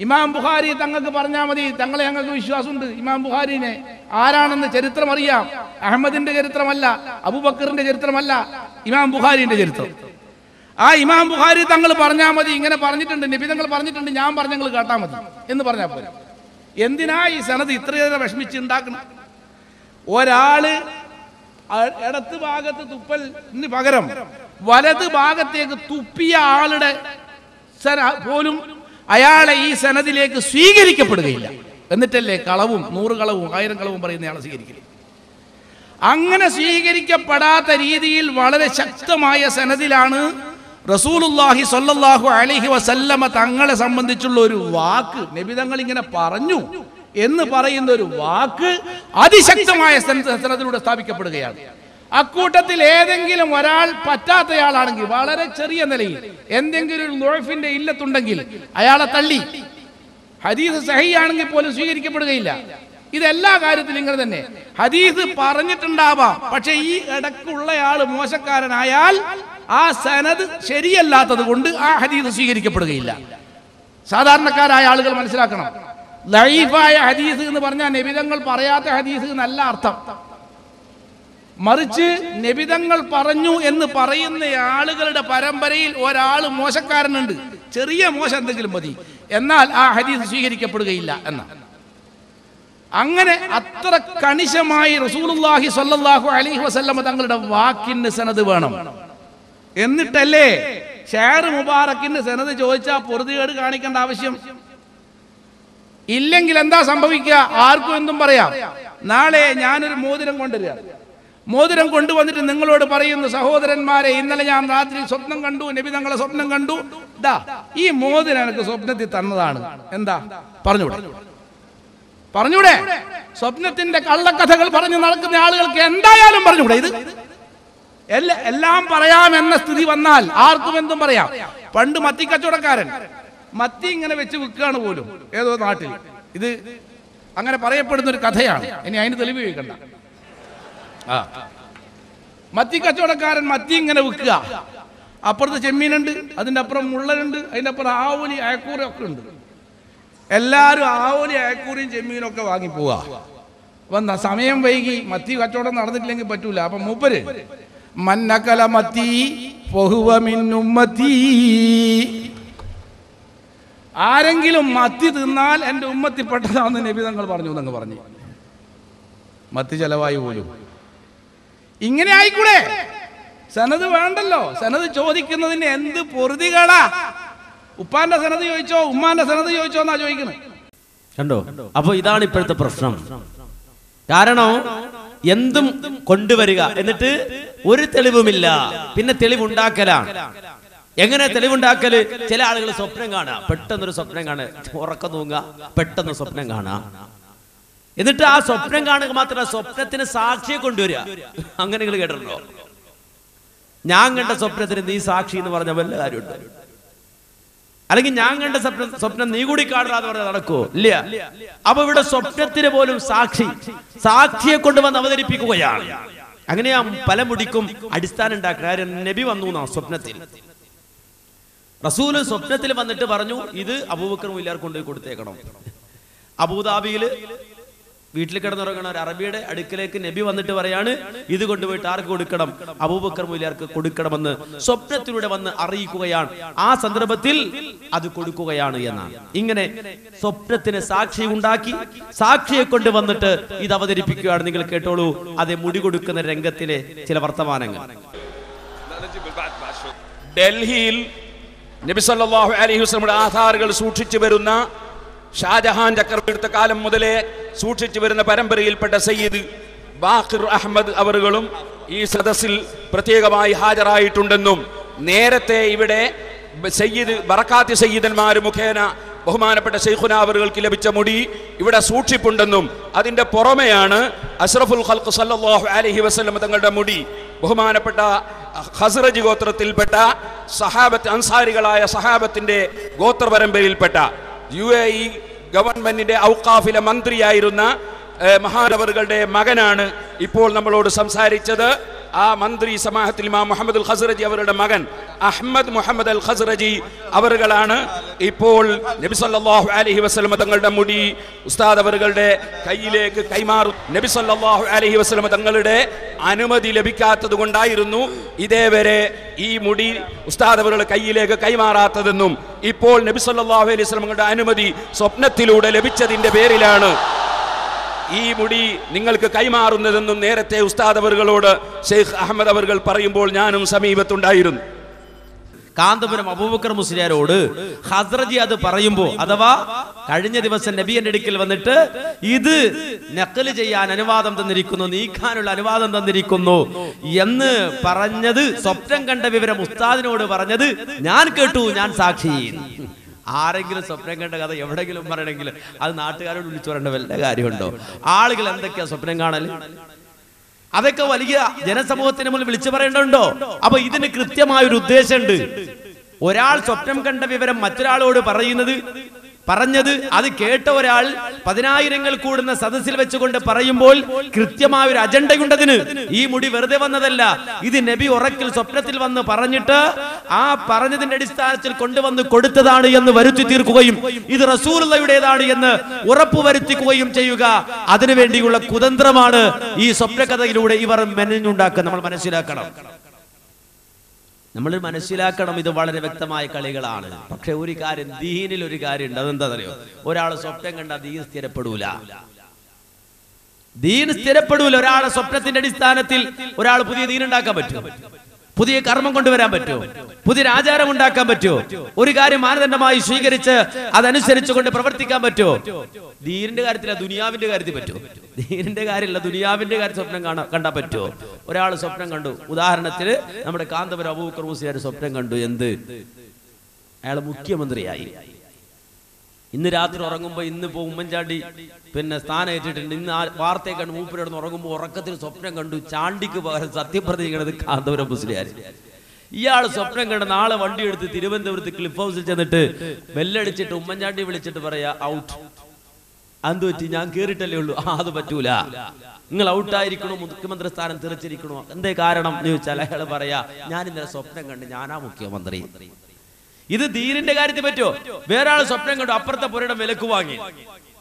ഇമാം ബുഖാരി തങ്ങൾക്ക് പറഞ്ഞാൽ മതി, തങ്ങളെ ഞങ്ങൾക്ക് വിശ്വാസമുണ്ട്. ഇമാം ബുഖാരിനെ ആരാണെന്ന് ചരിത്രം അറിയാം. അഹമ്മദിന്റെ ചരിത്രമല്ല, അബൂബക്കറിന്റെ ചരിത്രമല്ല, ഇമാം ബുഖാരിന്റെ ചരിത്രം. ആ ഇമാം ബുഖാരി തങ്ങൾ പറഞ്ഞാൽ മതി, ഇങ്ങനെ പറഞ്ഞിട്ടുണ്ട്, നബി തങ്ങൾ പറഞ്ഞിട്ടുണ്ട്, ഞാൻ പറഞ്ഞങ്ങൾ കേട്ടാൽ മതി എന്ന് പറഞ്ഞാൽ പോലെ. എന്തിനാ ഈ സനത് ഇത്രയേറെ വിഷമിച്ച് ഉണ്ടാക്കണം? ഒരാള് ഇടത്ത് ഭാഗത്ത് തുപ്പലിന് പകരം വലത് ഭാഗത്തേക്ക് തുപ്പിയ ആളുടെ പോലും അയാളെ ഈ സനദിലേക്ക് സ്വീകരിക്കപ്പെടുകയില്ല. എന്നിട്ടല്ലേ കളവും 100 കളവും 1000 കളവും പറയുന്നയാളെ സ്വീകരിക്കില്ല. അങ്ങനെ സ്വീകരിക്കപ്പെടാത്ത രീതിയിൽ വളരെ ശക്തമായ സനദിലാണ് റസൂലുള്ളാഹി സ്വല്ലല്ലാഹു അലൈഹി വസല്ലമ തങ്ങളെ സംബന്ധിച്ചുള്ള ഒരു വാക്ക്, നബി തങ്ങൾ ഇങ്ങനെ പറഞ്ഞു എന്ന് പറയുന്ന ഒരു വാക്ക് അതിശക്തമായ സനദിലൂടെ സ്ഥാപിക്കപ്പെടുകയാണ്. അക്കൂട്ടത്തിൽ ഏതെങ്കിലും ഒരാൾ പറ്റാത്തയാളാണെങ്കിൽ, വളരെ ചെറിയ നിലയിൽ എന്തെങ്കിലും ഒരു ളുഅഫിന്റെ ഇല്ലത്തുണ്ടെങ്കിൽ അയാളെ തള്ളി. ഹദീസ് സഹീഹാണെങ്കിൽ പോലും സ്വീകരിക്കപ്പെടുകയില്ല. ഇതെല്ലാ കാര്യത്തിലും ഇങ്ങനെ തന്നെ. ഹദീസ് പറഞ്ഞിട്ടുണ്ടാവാം, പക്ഷെ ഈ ഇടക്കുള്ളയാൾ മോശക്കാരനായാൽ ആ സനദ് ശരിയല്ലാത്തത് കൊണ്ട് ആ ഹദീസ് സ്വീകരിക്കപ്പെടുകയില്ല. സാധാരണക്കാരായ ആളുകൾ മനസ്സിലാക്കണം, ലഈഫായ ഹദീസ് എന്ന് പറഞ്ഞാൽ നബിതങ്ങൾ പറയാത്ത ഹദീസ് എന്നല്ല അർത്ഥം. മറിച്ച് നബിതങ്ങൾ പറഞ്ഞു എന്ന് പറയുന്ന ആളുകളുടെ പരമ്പരയിൽ ഒരാൾ മോശക്കാരനുണ്ട്, ചെറിയ മോശം എന്തെങ്കിലും മതി, എന്നാൽ ആ ഹദീസ് സ്വീകരിക്കപ്പെടുകയില്ല എന്ന. അങ്ങനെ അത്ര കണിശമായി റസൂലുള്ളാഹി സ്വല്ലല്ലാഹു അലൈഹി വസല്ലമ തങ്ങളുടെ വാക്കിന് സനദ് വേണം. എന്നിട്ടല്ലേ ഷാർ മുബാറക്കിന് സനദ് ചോദിച്ചാൽ പൊറുതികേട് കാണിക്കേണ്ട ആവശ്യം. ഇല്ലെങ്കിൽ എന്താ സംഭവിക്കുക? ആർക്കും എന്തും പറയാം. നാളെ ഞാനൊരു മോതിരം കൊണ്ടുവരിക, മോതിരം കൊണ്ടുവന്നിട്ട് നിങ്ങളോട് പറയുന്നു, സഹോദരന്മാരെ, ഇന്നലെ ഞാൻ രാത്രി സ്വപ്നം കണ്ടു, നബി തങ്ങളെ സ്വപ്നം കണ്ടു, ദാ ഈ മോതിരം എനിക്ക് സ്വപ്നത്തിൽ തന്നതാണ്. എന്താ പറഞ്ഞൂടെ? സ്വപ്നത്തിന്റെ കള്ളക്കഥകൾ പറഞ്ഞു നടക്കുന്ന ആളുകൾക്ക് എന്തായാലും പറഞ്ഞൂടെ? ഇത് എല്ലാം പറയാമെന്ന സ്ഥിതി വന്നാൽ ആർക്കും എന്തും പറയാം. പണ്ട് മത്തി കച്ചവടക്കാരൻ മത്തി ഇങ്ങനെ വെച്ച് വിൽക്കുകയാണ് പോലും ഏതോ നാട്ടിൽ. ഇത് അങ്ങനെ പറയപ്പെടുന്ന ഒരു കഥയാണ്. ഇനി അതിന് തെളിവ് ചോദിക്കണ്ട. മത്തി കച്ചവടക്കാരൻ മത്തി ഇങ്ങനെ വിൽക്കുക. അപ്പുറത്ത് ചെമ്മീനുണ്ട്, അതിൻ്റെ അപ്പുറം മുള്ളനുണ്ട്, അതിൻ്റെ അപ്പുറം ആവോലി അയക്കൂറ ഒക്കെ ഉണ്ട്. എല്ലാവരും ആവോലി അയക്കൂറിയും ചെമ്മീനും ഒക്കെ വാങ്ങിപ്പോവുക. വന്ന സമയം വൈകി, മത്തി കച്ചവടം നടന്നിട്ടില്ലെങ്കിൽ പറ്റൂല. അപ്പൊ മൂപ്പര് മന്നകല മത്തി ഫഹുവ മിൻ ഉമ്മത്തി, ആരെങ്കിലും മത്തി തിന്നാൽ എൻ്റെ ഉമ്മത്തിപ്പെട്ടതാണെന്ന് നബി തങ്ങൾ പറഞ്ഞു എന്നങ്ങ് പറഞ്ഞു. മത്തി ചെലവായി പോലും. ഇങ്ങനെ ആയിക്കൂടെ? സനത് വേണ്ടല്ലോ. സനത് ചോദിക്കുന്നതിന് എന്ത് പൊറുതികളാ? ഉപ്പാന്റെ സനത് ചോദിച്ചോ ഉമ്മാന്റെ സനത് ചോദിച്ചോ എന്നാ ചോദിക്കുന്നത്. കണ്ടോ? അപ്പൊ ഇതാണ് ഇപ്പോഴത്തെ പ്രശ്നം. കാരണം എന്തും കൊണ്ടുവരിക, എന്നിട്ട് ഒരു തെളിവുമില്ല, പിന്നെ തെളിവുണ്ടാക്കലാണ്. എങ്ങനെ തെളിവുണ്ടാക്കല്? ചില ആളുകൾ സ്വപ്നം കാണുക, പെട്ടെന്നൊരു സ്വപ്നം കാണുക, ഉറക്കം തൂങ്ങുക, പെട്ടെന്ന് സ്വപ്നം കാണാം. എന്നിട്ട് ആ സ്വപ്നം കാണുക മാത്രമല്ല, സ്വപ്നത്തിന് സാക്ഷിയെ കൊണ്ടുവരിക. അങ്ങനെ നിങ്ങൾ കേട്ടിട്ടുണ്ടോ? ഞാൻ കണ്ട സ്വപ്നത്തിന് നീ സാക്ഷി എന്ന് പറഞ്ഞ വല്ല കാര്യമുണ്ടോ? അല്ലെങ്കിൽ ഞാൻ കണ്ട സ്വപ്നം നീ കൂടി കാണാന്ന് പറഞ്ഞാൽ നടക്കുമോ? ഇല്ല. അപ്പൊ ഇവിടെ സ്വപ്നത്തിന് പോലും സാക്ഷിയെ കൊണ്ടുവന്ന് അവതരിപ്പിക്കുകയാണ്. അങ്ങനെയാ പല മുടിക്കും അടിസ്ഥാനം ഉണ്ടാക്കുക. നബി വന്നു എന്നാ സ്വപ്നത്തിൽ. റസൂല് സ്വപ്നത്തിൽ വന്നിട്ട് പറഞ്ഞു, ഇത് അബൂബക്കർ മുസ്ലിയാർ കൊണ്ടുപോയി കൊടുത്തേക്കണം. അബൂദാബിയിൽ വീട്ടിൽ കിടന്നുറങ്ങണ ഒരു അറബിയുടെ അടുക്കലേക്ക് നബി വന്നിട്ട് പറയാണ്, ഇത് കൊണ്ടുപോയിട്ട് ആർക്ക് കൊടുക്കണം? അബൂബക്കർ മുസ്ലിയാർക്ക് കൊടുക്കണമെന്ന് സ്വപ്നത്തിലൂടെ വന്ന് അറിയിക്കുകയാണ്. ആ സന്ദർഭത്തിൽ അത് കൊടുക്കുകയാണ് എന്നാണ്. ഇങ്ങനെ സ്വപ്നത്തിന് സാക്ഷി ഉണ്ടാക്കി സാക്ഷിയെ കൊണ്ട് വന്നിട്ട് ഇത് അവതരിപ്പിക്കുകയാണ്. നിങ്ങൾ കേട്ടോളൂ, അതേ മുടി കൊടുക്കുന്ന രംഗത്തിലെ ചില വർത്തമാനങ്ങൾ. ഡൽഹിയിൽ നബി സല്ലല്ലാഹു അലൈഹി വസല്ലമയുടെ ആധാറുകൾ സൂക്ഷിച്ചു വരുന്ന, ഷാജഹാൻ ചക്രവർത്തിയുടെ കാലം മുതലേ സൂക്ഷിച്ചു വരുന്ന പരമ്പരയിൽപ്പെട്ട സയ്യിദ് ബാഖിർ അഹമ്മദ് അവറുകളും ഈ സദസ്സിൽ പ്രത്യേകമായി ഹാജരായിട്ടുണ്ടെന്നും നേരത്തെ ഇവിടെ സയ്യിദ് ബറക്കാത്തി സയ്യിദന്മാർ മുഖേന ബഹുമാനപ്പെട്ട ശൈഖുന അവറുകൾക്ക് ലഭിച്ച മുടി ഇവിടെ സൂക്ഷിപ്പുണ്ടെന്നും അതിന്റെ പുറമെയാണ് അഷ്റഫുൽ ഖൽഖ് സല്ലല്ലാഹു അലൈഹി വസല്ലം തങ്ങളുടെ മുടി ബഹുമാനപ്പെട്ട ഖസ്റജ് ഗോത്രത്തിൽപ്പെട്ട സഹാബത്ത്, അൻസാരികളായ സഹാബത്തിന്റെ ഗോത്ര പരമ്പരയിൽപ്പെട്ട UAE ഗവൺമെന്റിന്റെ ഔഖാഫിലെ മന്ത്രിയായിരുന്ന മഹാനവറുകളുടെ മകനാണ് ഇപ്പോൾ നമ്മളോട് സംസാരിച്ചത്. ആ മന്ത്രി സമാഹത്തിൽ ഇമാം മുഹമ്മദ് അൽ ഖസ്റജി അവരുടെ മകൻ അഹ്മദ് മുഹമ്മദ് അൽ ഖസ്റജി അവരുകളാണ് ഇപ്പോൾ നബി സല്ലല്ലാഹു അലൈഹി വസല്ലം തങ്ങളുടെ മുടി ഉസ്താദ് അവരുടെ കയ്യിലേക്ക് കൈമാറും. നബി സല്ലല്ലാഹു അലൈഹി വസല്ലം തങ്ങളുടെ അനുമതി ലഭിക്കാത്തത് കൊണ്ടായിരുന്നു ഇതേവരെ ഈ മുടി ഉസ്താദ് അവരുടെ കയ്യിലേക്ക് കൈമാറാത്തതെന്നും ഇപ്പോൾ നബി സല്ലല്ലാഹു അലൈഹി വസല്ലം തങ്ങളുടെ അനുമതി സ്വപ്നത്തിലൂടെ ലഭിച്ചതിന്റെ പേരിലാണ് ഈ മുടി നിങ്ങൾക്ക് കൈമാറുന്നതെന്നും നേരത്തെ ഉസ്താദ് അവറുകളോട് ഷെയ്ഖ് അഹമ്മദ് അവറുകൾ പറയുമ്പോൾ ഞാനും സമീപത്തുണ്ടായിരുന്നു. കാന്തപുരം അബൂബക്കർ മുസ്ലിയാരോട് ഖസ്റജി അത് പറയുമ്പോ, അഥവാ കഴിഞ്ഞ ദിവസം നബിയുടെ അടുക്കൽ വന്നിട്ട് ഇത് നഖല് ചെയ്യാൻ അനുവാദം തന്നിരിക്കുന്നു, നീക്കാനുള്ള അനുവാദം തന്നിരിക്കുന്നു എന്ന് പറഞ്ഞത്, സ്വപ്നം കണ്ട വിവരം ഉസ്താദിനോട് പറഞ്ഞത് ഞാൻ കേട്ടു, ഞാൻ സാക്ഷി. ആരെങ്കിലും സ്വപ്നം കണ്ട കഥ എവിടെങ്കിലും പറയണമെങ്കിൽ അത് നാട്ടുകാരോട് വിളിച്ചു പറയേണ്ട വല്ല കാര്യമുണ്ടോ? ആളുകൾ എന്തൊക്കെയാ സ്വപ്നം കാണല്? അതൊക്കെ വലിയ ജനസമൂഹത്തിന് മുന്നിൽ വിളിച്ചു പറയേണ്ടതുണ്ടോ? അപ്പൊ ഇതിന് കൃത്യമായൊരു ഉദ്ദേശമുണ്ട്. ഒരാൾ സ്വപ്നം കണ്ട വിവരം മറ്റൊരാളോട് പറഞ്ഞത് അത് കേട്ട ഒരാൾ 10,000 കൂടുന്ന സദസ്സിൽ വെച്ചുകൊണ്ട് പറയുമ്പോൾ കൃത്യമായ ഒരു അജണ്ടയുണ്ടതിന്. ഈ മുടി വെറുതെ വന്നതല്ല, ഇത് നബി ഉറക്കിൽ സ്വപ്നത്തിൽ വന്ന് പറഞ്ഞിട്ട് ആ പറഞ്ഞതിന്റെ അടിസ്ഥാനത്തിൽ കൊണ്ടുവന്ന് കൊടുത്തതാണ് എന്ന് വരുത്തി തീർക്കുകയും ഇത് റസൂലുള്ളാഹിയുടേതാണ് എന്ന് ഉറപ്പുവരുത്തിക്കുകയും ചെയ്യുക. അതിനുവേണ്ടിയുള്ള കുതന്ത്രമാണ് ഈ സ്വപ്നകഥയിലൂടെ ഇവർ മെനഞ്ഞുണ്ടാക്കുക. നമ്മൾ മനസ്സിലാക്കണം, ഇത് വളരെ വ്യക്തമായ കളികളാണ്. പക്ഷെ ഒരു കാര്യം, ദീനിൽ ഒരു കാര്യം ഉണ്ട്. അതെന്താ അറിയോ? ഒരാൾ സ്വപ്നം കണ്ട ദീൻ സ്ഥിരപ്പെടൂല. ഒരാളെ സ്വപ്നത്തിന്റെ അടിസ്ഥാനത്തിൽ ഒരാൾ പുതിയ ദീൻ ഉണ്ടാക്കാൻ പറ്റുമോ? പുതിയ കർമ്മം കൊണ്ടുവരാൻ പറ്റുമോ? പുതിയൊരു ആചാരം ഉണ്ടാക്കാൻ പറ്റുമോ? ഒരു കാര്യം മാനദണ്ഡമായി സ്വീകരിച്ച് അതനുസരിച്ചുകൊണ്ട് പ്രവർത്തിക്കാൻ പറ്റുമോ? ദീനിന്റെ കാര്യത്തില, ദുനിയാവിന്റെ കാര്യത്തിൽ പറ്റുമോ? ദീനിന്റെ കാര്യമില്ല, ദുനിയാവിന്റെ കാര്യം സ്വപ്നം കണ്ടാൻ പറ്റുമോ? ഒരാൾ സ്വപ്നം കണ്ടു, ഉദാഹരണത്തിന് നമ്മുടെ കാന്തപുരം അബൂബക്കർ മുസ്ലിയാർ സ്വപ്നം കണ്ടു, എന്ത്? അയാൾ മുഖ്യമന്ത്രിയായി. ഇന്ന് രാത്രി ഉറങ്ങുമ്പോൾ, ഇന്നിപ്പോ ഉമ്മൻചാണ്ടി സ്ഥാനം ഏറ്റിട്ടുണ്ട്. ഇന്ന് ആ വാർത്തയെ കണ്ട് മൂപ്പരോട് ഉറങ്ങുമ്പോൾ ഉറക്കത്തിൽ സ്വപ്നം കണ്ടു ചാണ്ടിക്ക് പകരം സത്യപ്രതിജ്ഞ കാന്തപുരം മുസ്ലിയാർ. ഇയാൾ സ്വപ്നം കണ്ട് നാളെ വണ്ടി എടുത്ത് തിരുവനന്തപുരത്ത് ക്ലിഫ് ഹൗസിൽ ചെന്നിട്ട് ബെല്ലടിച്ചിട്ട് ഉമ്മൻചാണ്ടി വിളിച്ചിട്ട് പറയാ ഔട്ട്. എന്ത് പറ്റി? ഞാൻ കേറിട്ടല്ലേ ഉള്ളൂ. അത് പറ്റൂല, നിങ്ങൾ ഔട്ടായിരിക്കണോ, മുഖ്യമന്ത്രി സ്ഥാനം തെറിച്ചിരിക്കണോ? എന്തേ കാരണം എന്ന് ചോദിച്ചാൽ അയാൾ പറയാ, ഞാൻ ഇന്നലെ സ്വപ്നം കണ്ട് ഞാനാ മുഖ്യമന്ത്രി. ഇത് ദീനിന്റെ കാര്യത്തിൽ പറ്റുമോ? വേറെ ആൾ സ്വപ്നം കണ്ടു അപ്പുറത്തെ പുരയുടെ വിലക്ക് വാങ്ങി,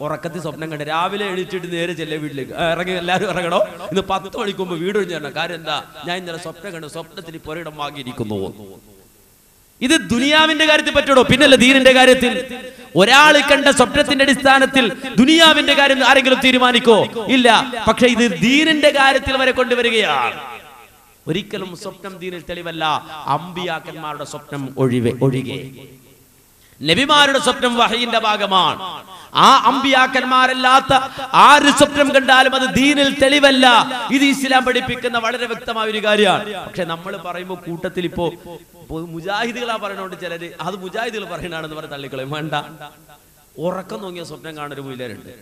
ഉറക്കത്തിൽ സ്വപ്നം കണ്ട് രാവിലെ എഴുതിച്ചിട്ട് നേരെ ചെല്ലേ വീട്ടിലേക്ക് ഇറങ്ങി, എല്ലാവരും ഇറങ്ങണോ, ഇന്ന് 10 മണിക്ക് മുമ്പ് വീട് ഒഴിഞ്ഞു തരണം. കാര്യം എന്താ? ഞാൻ ഇന്നലെ സ്വപ്നം കണ്ടു, സ്വപ്നത്തിൽ പുരയിടം വാങ്ങിയിരിക്കുന്നു. ഇത് ദുനിയാവിന്റെ കാര്യത്തിൽ പറ്റണോ? പിന്നല്ല ദീനിന്റെ കാര്യത്തിൽ. ഒരാൾ കണ്ട സ്വപ്നത്തിന്റെ അടിസ്ഥാനത്തിൽ ദുനിയാവിന്റെ കാര്യം ആരെങ്കിലും തീരുമാനിക്കോ? ഇല്ല. പക്ഷെ ഇത് ദീനിന്റെ കാര്യത്തിൽ വരെ കൊണ്ടുവരികയാണ്. ഒരിക്കലും സ്വപ്നം ദീനിൽ തെളിവല്ല. അമ്പിയാക്കന്മാരുടെ സ്വപ്നം ഒഴികെ നബിമാരുടെ സ്വപ്നം വഹയിന്റെ ഭാഗമാണ്. ആ അമ്പിയാക്കന്മാരല്ലാത്ത ആര് സ്വപ്നം കണ്ടാലും അത് ദീനിൽ തെളിവല്ല. ഇത് ഇസ്ലാം പഠിപ്പിക്കുന്ന വളരെ വ്യക്തമായ ഒരു കാര്യമാണ്. പക്ഷെ നമ്മൾ പറയുമ്പോൾ കൂട്ടത്തിൽ ഇപ്പോ മുജാഹിദുകളാ പറയണോണ്ട് ചിലര് അത് മുജാഹിദുകൾ പറയണാണെന്ന് പറഞ്ഞ് തള്ളിക്കളയും. വേണ്ട, ഉറക്കം നോക്കിയ സ്വപ്നം കാണൊരു മുയിലേരുണ്ട്.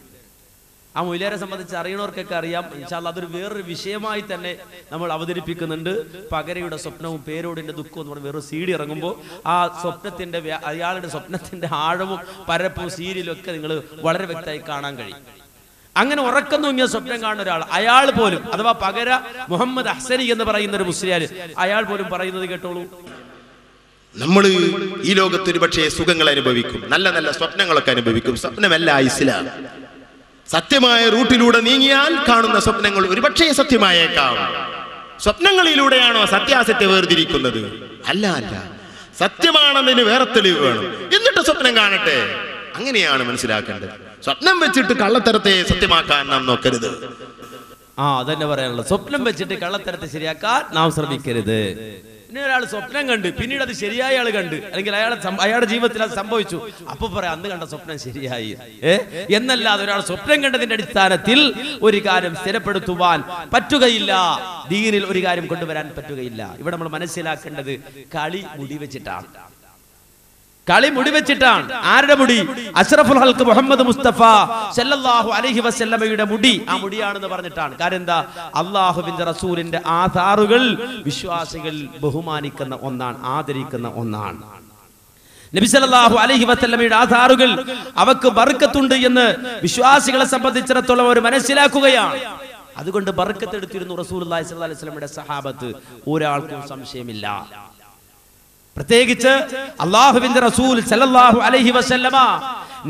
ആ മുയിലേരെ സംബന്ധിച്ച് അറിയണവർക്കൊക്കെ അറിയാം. ഇൻഷാ അല്ലാഹ് അതൊരു വേറൊരു വിഷയമായി തന്നെ നമ്മൾ അവതരിപ്പിക്കുന്നുണ്ട്. പകരയുടെ സ്വപ്നവും പേരോടിന്റെ ദുഃഖവും എന്ന് പറഞ്ഞ വേറൊരു CD ഇറങ്ങുമ്പോൾ ആ സ്വപ്നത്തിന്റെ അയാളുടെ സ്വപ്നത്തിന്റെ ആഴവും പരപ്പും സീരിയലും ഒക്കെ നിങ്ങൾ വളരെ വ്യക്തമായി കാണാൻ കഴിയും. അങ്ങനെ ഉറക്കം തൂങ്ങിയ സ്വപ്നം കാണുന്ന ഒരാൾ, അയാൾ പോലും, അഥവാ പകര മുഹമ്മദ് അഹ്സനി എന്ന് പറയുന്ന ഒരു മുസ്ലിയാർ, അയാൾ പോലും പറയുന്നത് കേട്ടോളൂ. നമ്മൾ ഈ ലോകത്ത് ഒരു പക്ഷേ സുഖങ്ങൾ അനുഭവിക്കും, നല്ല നല്ല സ്വപ്നങ്ങളൊക്കെ അനുഭവിക്കും. സ്വപ്നമല്ല ഇസ്ലാം. സത്യമായ റൂട്ടിലൂടെ നീങ്ങിയാൽ കാണുന്ന സ്വപ്നങ്ങൾ ഒരുപക്ഷേ സത്യമായേക്കാം. സ്വപ്നങ്ങളിലൂടെയാണോ സത്യാസത്യം വേർതിരിക്കുന്നത്? അല്ല, സത്യമാണെന്നതിന് വേറെ തെളിവ് വേണം. എന്നിട്ട് സ്വപ്നം കാണട്ടെ, അങ്ങനെയാണ് മനസ്സിലാക്കേണ്ടത്. സ്വപ്നം വെച്ചിട്ട് കള്ളത്തരത്തെ സത്യമാക്കാൻ നാം നോക്കരുത്. അതന്നെ പറയാനുള്ളത്. സ്വപ്നം വെച്ചിട്ട് കള്ളത്തരത്തെ ശരിയാക്കാൻ നാം ശ്രമിക്കരുത്. പിന്നെ ഒരാൾ സ്വപ്നം കണ്ട് പിന്നീട് അത് ശരിയായ ആൾ കണ്ട്, അല്ലെങ്കിൽ അയാളുടെ ജീവിതത്തിൽ അത് സംഭവിച്ചു, അപ്പൊ പറയാം അന്ന് കണ്ട സ്വപ്നം ശരിയായി എന്നല്ലാതെ ഒരാൾ സ്വപ്നം കണ്ടതിന്റെ അടിസ്ഥാനത്തിൽ ഒരു കാര്യം സ്ഥിരപ്പെടുത്തുവാൻ പറ്റുകയില്ല. ദീനിൽ ഒരു കാര്യം കൊണ്ടുവരാൻ പറ്റുകയില്ല. ഇവിടെ നമ്മൾ മനസ്സിലാക്കേണ്ടത് കളി മുടിവെച്ചിട്ടാണ്. ആരുടെ മുടി? അഷ്റഫുൽ ഹൽഖ് മുഹമ്മദ് മുസ്തഫ സല്ലല്ലാഹു അലൈഹി വസല്ലമയുടെ മുടി. ആ മുടിയാണെന്ന് പറഞ്ഞിട്ടാണ്. കാര്യം എന്താ? അള്ളാഹുവിന്റെ റസൂലിന്റെ ആധാറുകൾ വിശ്വാസികൾ ബഹുമാനിക്കുന്ന ഒന്നാണ്, ആദരിക്കുന്ന ഒന്നാണ്. നബി സല്ലല്ലാഹു അലൈഹി വസല്ലമയുടെ ആധാറുകൾ അവക്ക് ബർക്കത്തുണ്ട് എന്ന് വിശ്വാസികളെ സംബന്ധിച്ചിടത്തോളം അവർ മനസ്സിലാക്കുകയാണ്. അതുകൊണ്ട് ബർക്കത്ത് എടുത്തിരുന്നു റസൂലുള്ളാഹി സ്വല്ലല്ലാഹു അലൈഹി വസല്ലമയുടെ സഹാബത്ത്, ഒരാൾക്കും സംശയമില്ല. പ്രത്യേകിച്ച് അല്ലാഹുവിന്റെ റസൂൽ സല്ലല്ലാഹു അലൈഹി വസല്ലമ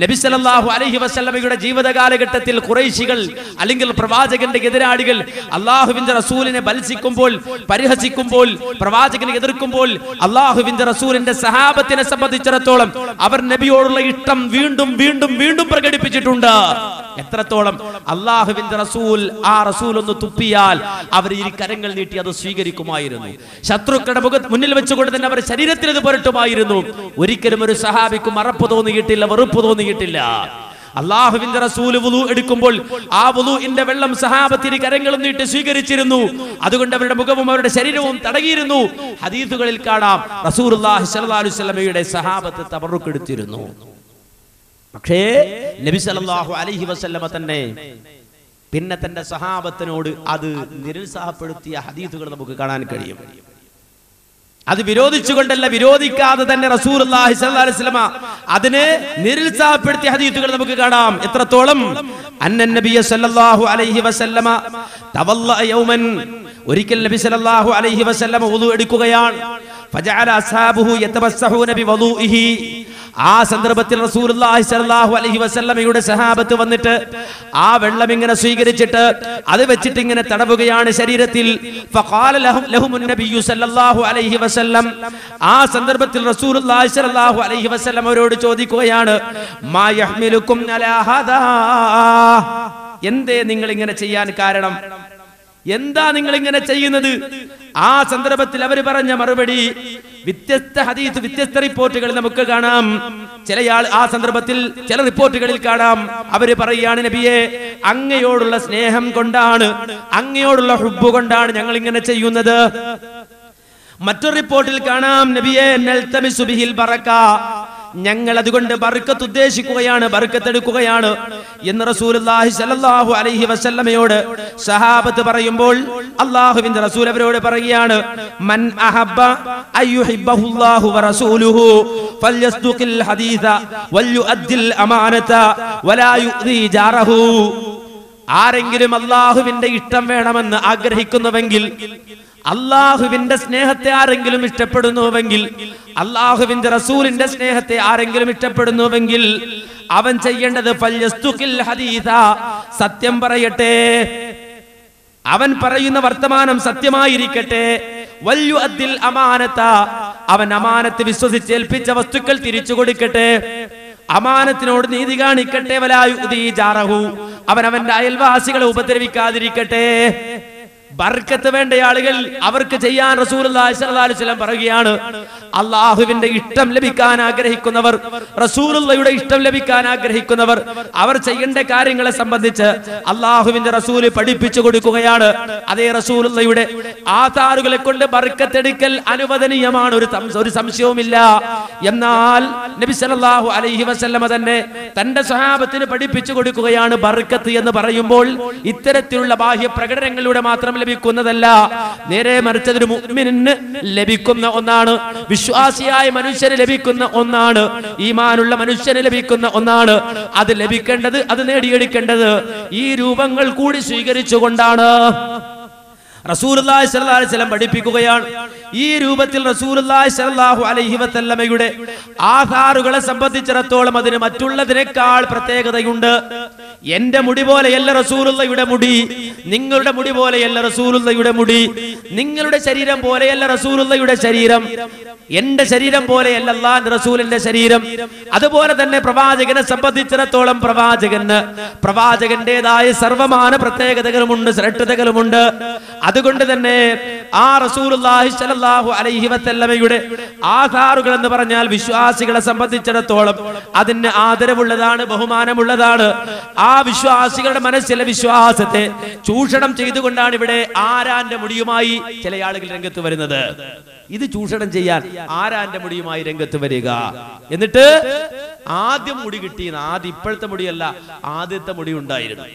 നബി സല്ലല്ലാഹു അലൈഹി വസല്ലമയുടെ ജീവിത കാലഘട്ടത്തിൽ ഖുറൈശികൾ അല്ലെങ്കിൽ പ്രവാചകന്റെ എതിരാളികൾ അല്ലാഹുവിന്റെ റസൂലിനെ ബൽസിക്കുമ്പോൾ, പരിഹസിക്കുമ്പോൾ, പ്രവാചകനെ എതിർക്കുമ്പോൾ അല്ലാഹുവിന്റെ റസൂലിന്റെ സഹാബത്തിനെ സംബന്ധിച്ചിടത്തോളം അവർ നബിയോടുള്ള ഇഷ്ടം വീണ്ടും വീണ്ടും വീണ്ടും പ്രകടിപ്പിച്ചിട്ടുണ്ട്. എത്രത്തോളം? അല്ലാഹുവിന്റെ റസൂൽ ആ റസൂൽ ഒന്ന് തുപ്പിയാൽ അവർ ഈ കരങ്ങൾ നീട്ടി അത് സ്വീകരിക്കുമായിരുന്നു. ശത്രുക്കളുടെ മുന്നിൽ വെച്ചുകൊണ്ട് തന്നെ അവർ ശരീരത്തിൽ ഇത് പുരട്ടുമായിരുന്നു. ഒരിക്കലും ഒരു സഹാബിക്കും അറപ്പ് തോന്നിയിട്ടില്ല, വെറുപ്പ് തോന്നിയിട്ടില്ല. അല്ലാഹുവിന്റെ റസൂൽ വുളു എടുക്കുമ്പോൾ ആ വുളുഇന്റെ വെള്ളം സഹാബത്തിന് കരങ്ങളും നീട്ടി സ്വീകരിച്ചിരുന്നു. അതുകൊണ്ട് അവരുടെ മുഖവും അവരുടെ ശരീരവും തടകിയിരുന്നു. ഹദീസുകളിൽ കാണാം റസൂലുള്ളാഹി സ്വല്ലല്ലാഹു അലൈഹി വസല്ലമയുടെ സഹാബത്ത് തബറുക്ക് എടുത്തിരുന്നു. പക്ഷേ നബി സല്ലല്ലാഹു അലൈഹി വസല്ലമ തന്നെ പിന്നെ തന്റെ സഹാബത്തിനോട് അത് നിരുത്സാഹപ്പെടുത്തിയ ഹദീസുകൾ നമുക്ക് കാണാൻ കഴിയും. അത് വിരോധിച്ചുകൊണ്ടല്ല, വിരോധിക്കാതെ തന്നെ റസൂലുള്ളാഹി സ്വല്ലല്ലാഹു അലൈഹി വസല്ലമ അതിനെ നിരുത്സാഹപ്പെടുത്തിയ ഹദീസുകൾ നമുക്ക് കാണാം. എത്രത്തോളം? അന്നൻ നബിയ സല്ലല്ലാഹു അലൈഹി വസല്ലമ തവല്ലഅ യൗമൻ, ഒരിക്കൽ നബി സല്ലല്ലാഹു അലൈഹി വസല്ലമ വുളു എടുക്കുകയാണ്. ഫജഅല അസ്ഹാബുഹു യതബസ്സഹൂന ബിവുളൂഇഹി, ആ സന്ദർഭത്തിൽ റസൂലുള്ളാഹി സ്വല്ലല്ലാഹു അലൈഹി വസല്ലമയുടെ സഹാബത്ത് വന്നിട്ട് ആ വെള്ളം ഇങ്ങനെ സ്വീകരിച്ചിട്ട് അത് വെച്ചിട്ട് ഇങ്ങനെ തടവുകയാണ് ശരീരത്തിൽ. ഫഖാല ലഹുമുൻ നബിയ്യു സല്ലല്ലാഹു അലൈഹി വസല്ലം, ആ സന്ദർഭത്തിൽ റസൂലുള്ളാഹി സ്വല്ലല്ലാഹു അലൈഹി വസല്ലം അവരോട് ചോദിക്കുകയാണ്, മാ യഹ്മിലുക്കും അലാ ഹാദാ, എന്തേ നിങ്ങൾ ഇങ്ങനെ ചെയ്യാൻ കാരണം? എന്താ നിങ്ങൾ ഇങ്ങനെ ചെയ്യുന്നത്? ആ സന്ദർഭത്തിൽ അവർ പറഞ്ഞ മറുപടി വ്യത്യസ്ത ഹദീസ്, വ്യത്യസ്ത റിപ്പോർട്ടുകൾ നമുക്ക് കാണാം. ആ സന്ദർഭത്തിൽ ചില റിപ്പോർട്ടുകളിൽ കാണാം അവര് പറയുകയാണ്, നബിയെ അങ്ങയോടുള്ള സ്നേഹം കൊണ്ടാണ്, അങ്ങയോടുള്ള ഹുബ്ബ് കൊണ്ടാണ് ഞങ്ങൾ ഇങ്ങനെ ചെയ്യുന്നത്. മറ്റൊരു റിപ്പോർട്ടിൽ കാണാം, നബിയെ നൽതമിസു ബിഹിൽ ബറക, ഞങ്ങൾ അതുകൊണ്ട് ബർക്കത്ത് ഉദ്ദേശിക്കുകയാണ്, ബർക്കത്ത് എടുക്കുകയാണ് എന്ന് റസൂലുള്ളാഹി സ്വല്ലല്ലാഹു അലൈഹി വസല്ലമയോട് സഹാബത്ത് പറയുമ്പോൾ അല്ലാഹുവിന്റെ റസൂൽ അവരോട് പറയുകയാണ്, മൻ അഹബ്ബ അയ്യുഹിബ്ബഹുല്ലാഹു വറസൂലുഹു ഫൽയസ്ദുഖിൽ ഹദീസ വൽയുഅദ്ദിൽ അമാനത വലാ യുഅ്ദി ജാറഹു. ആരെങ്കിലും അല്ലാഹുവിന്റെ ഇഷ്ടം വേണമെന്ന് ആഗ്രഹിക്കുന്നുവെങ്കിൽ, അല്ലാഹുവിന്റെ സ്നേഹത്തെ ആരെങ്കിലും ഇഷ്ടപ്പെടുന്നുവെങ്കിൽ, അല്ലാഹുവിന്റെ റസൂലിന്റെ സ്നേഹത്തെ ആരെങ്കിലും ഇഷ്ടപ്പെടുന്നുവെങ്കിൽ അവൻ ചെയ്യേണ്ടത് ഫൽയസ്തുഖിൽ ഹദീസ, സത്യം പറയട്ടെ, അവൻ പറയുന്ന വർത്തമാനം സത്യമായിരിക്കട്ടെ, വൽയുഅദ്ദിൽ അമാനത, അവൻ അമാനത്ത് വിശ്വസിച്ചേൽപ്പിച്ച വസ്തുക്കൾ തിരിച്ചു കൊടുക്കട്ടെ, അമാനത്തിനോട് നീതി കാണിക്കട്ടെ, വലാ യുഅ്ദി ജാറഹു, അവൻ അവന്റെ അയൽവാസികളെ ഉപദ്രവിക്കാതിരിക്കട്ടെ. ബർക്കത്ത് വേണ്ട ആളുകൾ അവർക്ക് ചെയ്യാൻ റസൂലുള്ളാഹി സ്വല്ലല്ലാഹു അലൈഹി വസല്ലം പറയുകയാണ്, അല്ലാഹുവിന്റെ ഇഷ്ടം ലഭിക്കാൻ ആഗ്രഹിക്കുന്നവർ, റസൂലുള്ളാഹിയുടെ ഇഷ്ടം ലഭിക്കാൻ ആഗ്രഹിക്കുന്നവർ അവർ ചെയ്യേണ്ട കാര്യങ്ങളെ സംബന്ധിച്ച് അല്ലാഹുവിന്റെ റസൂല് പഠിപ്പിച്ചു കൊടുക്കുകയാണ്. അതേ റസൂലുള്ളാഹിയുടെ ആധാറുകളെ കൊണ്ട് ബർക്കത്തെടുക്കൽ അനുവദനീയമാണ്, ഒരു സംശയവുമില്ല. എന്നാൽ നബി സല്ലല്ലാഹു അലൈഹി വസല്ലമ തന്നെ തന്റെ സ്വഹാബത്തിന് പഠിപ്പിച്ചു കൊടുക്കുകയാണ്, ബർക്കത്ത് എന്ന് പറയുമ്പോൾ ഇത്തരത്തിലുള്ള ബാഹ്യ പ്രകടനങ്ങളിലൂടെ മാത്രം ലഭിക്കുന്നതല്ല, നേരെ മറിച്ച് ഒരു മുഅ്മിനിന് ലഭിക്കുന്ന ഒന്നാണ്, വിശ്വാസിയായ മനുഷ്യന് ലഭിക്കുന്ന ഒന്നാണ്, ഈമാനുള്ള മനുഷ്യന് ലഭിക്കുന്ന ഒന്നാണ്. അത് ലഭിക്കേണ്ടത്, അത് നേടിയെടുക്കേണ്ടത് ഈ രൂപങ്ങൾ കൂടി സ്വീകരിച്ചുകൊണ്ടാണ്. റസൂലുള്ളാഹി സ്വല്ലല്ലാഹു അലൈഹി വസല്ലം പഠിപ്പിക്കുകയാണ്, ഈ രൂപത്തിൽ റസൂലുള്ളാഹി സ്വല്ലല്ലാഹു അലൈഹി വസല്ലമയുടെ ആധാറുകളെ സംബന്ധിച്ചിടത്തോളം അതിന് മറ്റുള്ളതിനേക്കാൾ പ്രത്യേകതയുണ്ട്. എന്റെ മുടി പോലെയല്ല റസൂലുള്ളാഹിയുടെ മുടി, നിങ്ങളുടെ മുടി പോലെയല്ല റസൂലുള്ളാഹിയുടെ മുടി, നിങ്ങളുടെ ശരീരം പോലെയല്ല റസൂലുള്ളാഹിയുടെ ശരീരം, എന്റെ ശരീരം പോലെയല്ല അല്ലാഹുവിന്റെ റസൂലിന്റെ ശരീരം. അതുപോലെ തന്നെ പ്രവാചകനെ സംബന്ധിച്ചിടത്തോളം പ്രവാചകന്റേതായ സർവമാന പ്രത്യേകതകളുമുണ്ട്, ശ്രേഷ്ഠതകളുമുണ്ട്. അതുകൊണ്ട് തന്നെ ആ റസൂലുള്ളാഹി സ്വല്ലല്ലാഹു അലൈഹി വസല്ലമയുടെ ആധാറുകൾ എന്ന് പറഞ്ഞാൽ വിശ്വാസികളെ സംബന്ധിച്ചിടത്തോളം അതിന് ആദരവുള്ളതാണ്, ബഹുമാനമുള്ളതാണ്. ആ വിശ്വാസികളുടെ മനസ്സിലെ വിശ്വാസത്തെ ചൂഷണം ചെയ്തുകൊണ്ടാണ് ഇവിടെ ആരാന്റെ മുടിയുമായി ചില ആളുകൾ രംഗത്ത് വരുന്നത്. ഇത് ചൂഷണം ചെയ്യാൻ ആരാന്റെ മുടിയുമായി രംഗത്ത് വരിക, എന്നിട്ട് ആദ്യം മുടി കിട്ടിയെന്ന്, ആദ്യം ഇപ്പോഴത്തെ മുടിയല്ല, ആദ്യത്തെ മുടി ഉണ്ടായിരുന്നു.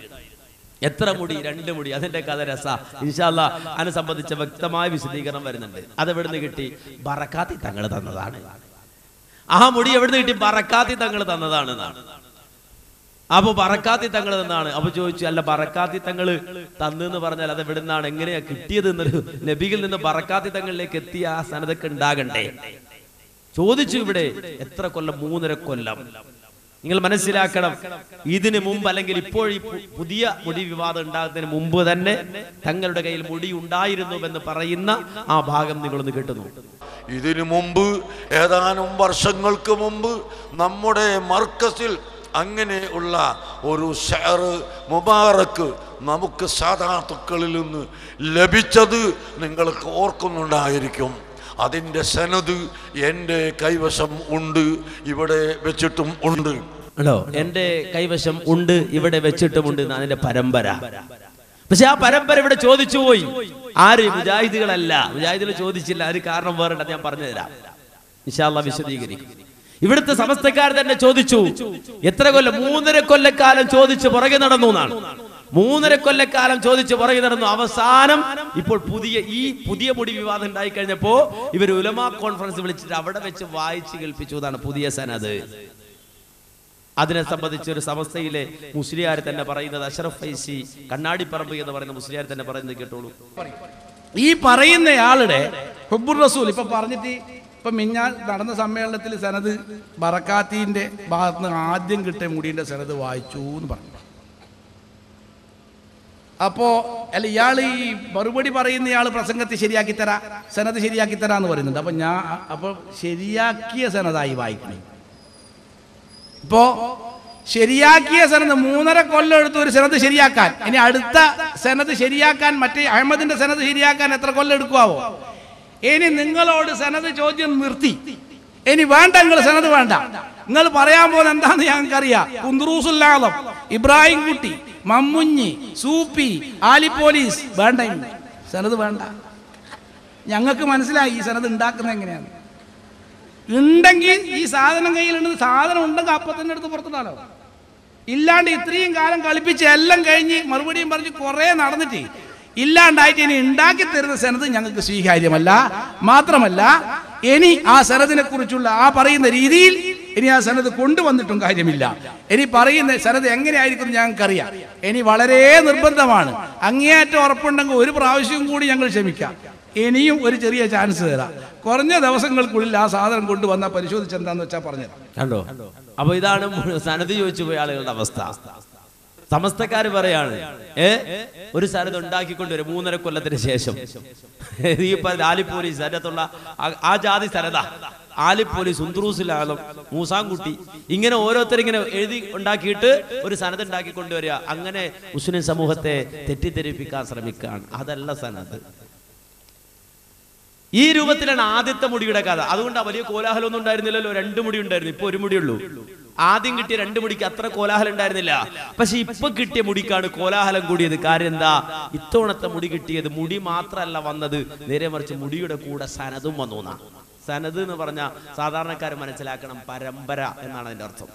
എത്ര മുടി? 2 മുടി. അതിന്റെ കഥ രസ, ഇൻഷാ അല്ലാഹ് അതിനെ സംബന്ധിച്ച വ്യക്തമായ വിശദീകരണം വരുന്നുണ്ട്. അത് എവിടുന്ന് കിട്ടി? ബറക്കാത്തി തങ്ങൾ തന്നതാണ്. ആ മുടി എവിടുന്ന് കിട്ടി? ബറക്കാത്തി തങ്ങൾ തന്നതാണ്. അപ്പൊ ബറക്കാത്തി തങ്ങൾ എന്നാണ്. അപ്പൊ ചോദിച്ചു, അല്ല ബറക്കാത്തി തങ്ങള് തന്നെന്ന് പറഞ്ഞാൽ അത് എവിടെ നിന്നാണ്, എങ്ങനെയാ കിട്ടിയത് എന്നൊരു നബിയിൽ നിന്ന് ബറക്കാത്തി തങ്ങളിലേക്ക് എത്തിയ ആ സനദൊക്കെ ഉണ്ടാകണ്ടേ ചോദിച്ചു. ഇവിടെ എത്ര കൊല്ലം? 3.5 കൊല്ലം. നിങ്ങൾ മനസ്സിലാക്കണം, ഇതിനു മുമ്പ് അല്ലെങ്കിൽ ഇപ്പോൾ ഈ പുതിയ മുടി വിവാദം ഉണ്ടാകുന്നതിന് മുമ്പ് തന്നെ തങ്ങളുടെ കയ്യിൽ മുടി ഉണ്ടായിരുന്നുവെന്ന് പറയുന്ന ആ ഭാഗം നിങ്ങളൊന്ന് കേട്ടുന്നു. ഇതിനു മുമ്പ് ഏതാനും വർഷങ്ങൾക്ക് മുമ്പ് നമ്മുടെ മർക്കസിൽ അങ്ങനെ ഉള്ള ഒരു ഷഅർ മുബാറക്ക് നമുക്ക് സാദാത്തുക്കളിൽ നിന്ന് ലഭിച്ചത് നിങ്ങൾക്ക് ഓർക്കുന്നുണ്ടായിരിക്കും. അതിൻ്റെ സനദ് എൻ്റെ കൈവശം ഉണ്ട്, ഇവിടെ വെച്ചിട്ടും ഉണ്ട്. എൻ്റെ കൈവശം ഉണ്ട്, ഇവിടെ വെച്ചിട്ടുമുണ്ട് അതിന്റെ പരമ്പര. പക്ഷെ ആ പരമ്പര ഇവിടെ ചോദിച്ചു പോയി. ആര്? മുജാഹിദുകളല്ല. മുജാഹിദുകൾ ചോദിച്ചില്ല. അതിന് കാരണം വേറെ ഞാൻ പറഞ്ഞു തരാം, ഇൻഷാ അല്ലാഹ് വിശദീകരിക്കും. ഇവിടുത്തെ സമസ്തക്കാർ തന്നെ ചോദിച്ചു. എത്ര കൊല്ലം? 3.5 കൊല്ലക്കാലം ചോദിച്ചു പുറകെ നടന്നു എന്നാണ്. 3.5 കൊല്ലക്കാലം ചോദിച്ചു പുറകെ നടന്നു. അവസാനം ഇപ്പോൾ പുതിയ മുടി വിവാദം ഉണ്ടായി കഴിഞ്ഞപ്പോ ഇവർ ഉലമാ കോൺഫറൻസ് വിളിച്ചിട്ട് അവിടെ വെച്ച് വായിച്ച് കേൾപ്പിച്ചു. അതാണ് പുതിയ സനദ്. അതിനെ സംബന്ധിച്ച് ഒരു സമസ്തയിലെ മുസ്ലിയാർ തന്നെ പറയുന്നത്, അഷ്റഫ് ഫൈസി കണ്ണാടിപ്പറമ്പ് എന്ന് പറയുന്ന മുസ്ലിയാർ തന്നെ പറയുന്നത് കേട്ടോളൂ. ഈ പറയുന്നയാളുടെ ഹുബ്ബുർ റസൂൽ ഇപ്പൊ പറഞ്ഞിട്ട് ഇപ്പൊ മിഞ്ഞാൻ നടന്ന സമ്മേളനത്തിൽ സനദ് ബറക്കാത്തിന്റെ ഭാഗത്ത് നിന്ന് ആദ്യം കിട്ടിയ മുടിയുടെ സനദ് വായിച്ചു എന്ന് പറഞ്ഞു. അപ്പോ അല്ല, ഇയാൾ ഈ മറുപടി പറയുന്ന ഇയാൾ പ്രസംഗത്തെ ശരിയാക്കി തരാ, സനദ് ശരിയാക്കി തരാന്ന് പറയുന്നുണ്ട്. അപ്പൊ ശരിയാക്കിയ സനദായി വായിക്കണം. ഇപ്പോ ശരിയാക്കിയ സനദ് 3.5 കൊല്ലം എടുത്ത് ഒരു സനദ് ശരിയാക്കാൻ. ഇനി അടുത്ത സനദ് ശരിയാക്കാൻ, മറ്റേ അഹമ്മദിന്റെ സനദ് ശരിയാക്കാൻ എത്ര കൊല്ലം എടുക്കുവോ? ഇനി നിങ്ങളോട് സനദ് ചോദ്യം നിർത്തി. ഇനി വേണ്ട, നിങ്ങൾ സനദ് വേണ്ട, നിങ്ങൾ പറയാൻ പോകുന്നത് എന്താന്ന് ഞങ്ങൾക്കറിയാം. കുന്ദറൂസുൽ ആലം, ഇബ്രാഹിം കുട്ടി, മമ്മുഞ്ഞി, സൂപ്പി, ആലി പോലീസ് വേണ്ട, സനദ് വേണ്ട. ഞങ്ങൾക്ക് മനസ്സിലായി ഈ സനദ് ഉണ്ടാക്കുന്നത് എങ്ങനെയാണ്. ഉണ്ടെങ്കിൽ ഈ സാധനം കയ്യിലുണ്ട്, സാധനം ഉണ്ടെങ്കിൽ അപ്പം തന്നെ എടുത്ത് പുറത്തിടാലോ. ഇല്ലാണ്ട് ഇത്രയും കാലം കളിപ്പിച്ച് എല്ലാം കഴിഞ്ഞ് മറുപടിയും പറഞ്ഞ് കുറേ നടന്നിട്ട് ഇല്ലാണ്ടായിട്ട് ഇനി ഉണ്ടാക്കി തരുന്ന സനദ് ഞങ്ങൾക്ക് സ്വീകാര്യമല്ല. മാത്രമല്ല, ഇനി ആ സനദിനെ കുറിച്ചുള്ള ആ പറയുന്ന രീതിയിൽ ഇനി ആ സനദ് കൊണ്ടുവന്നിട്ടും കാര്യമില്ല. ഇനി പറയുന്ന സനദ് എങ്ങനെയായിരിക്കും ഞങ്ങൾക്കറിയാം. ഇനി വളരെ നിർബന്ധമാണ്, അങ്ങേയറ്റം ഉറപ്പുണ്ടെങ്കിൽ ഒരു പ്രാവശ്യം കൂടി ഞങ്ങൾ ക്ഷമിക്കാം. ഇനിയും ഒരു ചെറിയ ചാൻസ് തരാം. കുറഞ്ഞ ദിവസങ്ങൾക്കുള്ളിൽ ആ സാധനം കൊണ്ടുവന്നാൽ പരിശോധിച്ചെന്താന്ന് വെച്ചാൽ പറഞ്ഞുതരാം. കണ്ടോ? അപ്പൊ ഇതാണ് സനദ് ചോദിച്ചു പോയ ആളുകളുടെ അവസ്ഥ. സമസ്തക്കാര് പറയാണ്, ഒരു സനദ് ഉണ്ടാക്കിക്കൊണ്ടുവരും 3.5 കൊല്ലത്തിന് ശേഷം. ഈ ആലി പോലീസ് അതിനകത്തുള്ള ആ ജാതി സനദ, ആലി പോലീസ്, ഉന്ദ്രൂസുൽ ആലം, മൂസാൻകുട്ടി, ഇങ്ങനെ ഓരോരുത്തരിങ്ങനെ എഴുതി ഉണ്ടാക്കിയിട്ട് ഒരു സനദ് ഉണ്ടാക്കി കൊണ്ടുവരിക. അങ്ങനെ മുസ്ലിം സമൂഹത്തെ തെറ്റിദ്ധരിപ്പിക്കാൻ ശ്രമിക്കുകയാണ്. അതല്ല സനദ്. ഈ രൂപത്തിലാണ് ആദ്യത്തെ മുടിയുടെ കഥ. അതുകൊണ്ട് വലിയ കോലാഹലമൊന്നും ഉണ്ടായിരുന്നില്ലല്ലോ. 2 മുടി ഉണ്ടായിരുന്നു, ഇപ്പൊ 1 മുടിയുള്ളൂ. ആദ്യം കിട്ടിയ 2 മുടിക്ക് അത്ര കോലാഹലം ഉണ്ടായിരുന്നില്ല. പക്ഷെ ഇപ്പൊ കിട്ടിയ മുടിക്കാണ് കോലാഹലം കൂടിയത്. കാര്യം എന്താ? ഇത്തവണത്തെ മുടി കിട്ടിയത് മുടി മാത്രമല്ല വന്നത്, നേരെ മറിച്ച് മുടിയുടെ കൂടെ സനദും വന്നു എന്നാണ്. സനദ് എന്ന് പറഞ്ഞാൽ സാധാരണക്കാർ മനസ്സിലാക്കണം, പരമ്പര എന്നാണ് അതിന്റെ അർത്ഥം.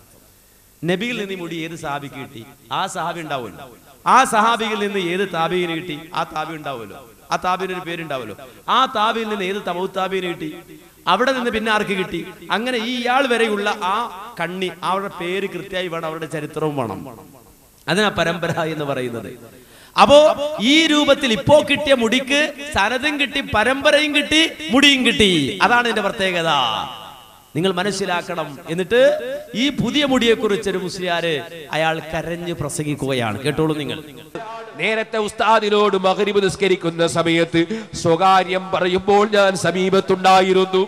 നബിയിൽ നിന്ന് ഈ മുടി ഏത് സഹാബിക്ക് കിട്ടി, ആ സഹാബി ഉണ്ടാവുമല്ലോ. ആ സഹാബിയിൽ നിന്ന് ഏത് താബീന് കിട്ടി, ആ താബി ഉണ്ടാവുമല്ലോ. ആ താബിന് ഒരു പേരുണ്ടാവുമല്ലോ. ആ താബിയിൽ നിന്ന് ഏത് തബൂ താബീന് കിട്ടി, അവിടെ നിന്ന് പിന്നെ ആർക്ക് കിട്ടി. അങ്ങനെ ഈ ഇയാൾ വരെയുള്ള ആ കണ്ണി, അവരുടെ പേര് കൃത്യമായി വേണം, അവരുടെ ചരിത്രവും വേണം. അതിനാ പരമ്പര എന്ന് പറയുന്നത്. അപ്പോ ഈ രൂപത്തിൽ ഇപ്പോ കിട്ടിയ മുടിക്ക് സനദും കിട്ടി, പരമ്പരയും കിട്ടി, മുടിയും കിട്ടി. അതാണ് ഇതിന്റെ പ്രത്യേകത. നിങ്ങൾ മനസ്സിലാക്കണം. എന്നിട്ട് ഈ പുതിയ മുടിയെ കുറിച്ച് ഒരു മുസ്ലിയാര് അയാൾ കരഞ്ഞ് പ്രസംഗിക്കുകയാണ്. കേട്ടോളൂ നിങ്ങൾ. നേരത്തെ ഉസ്താദിനോട് മഗ്രിബ് നിസ്കരിക്കുന്ന സമയത്ത് സ്വകാര്യം പറയുമ്പോൾ ഞാൻ സമീപത്തുണ്ടായിരുന്നു.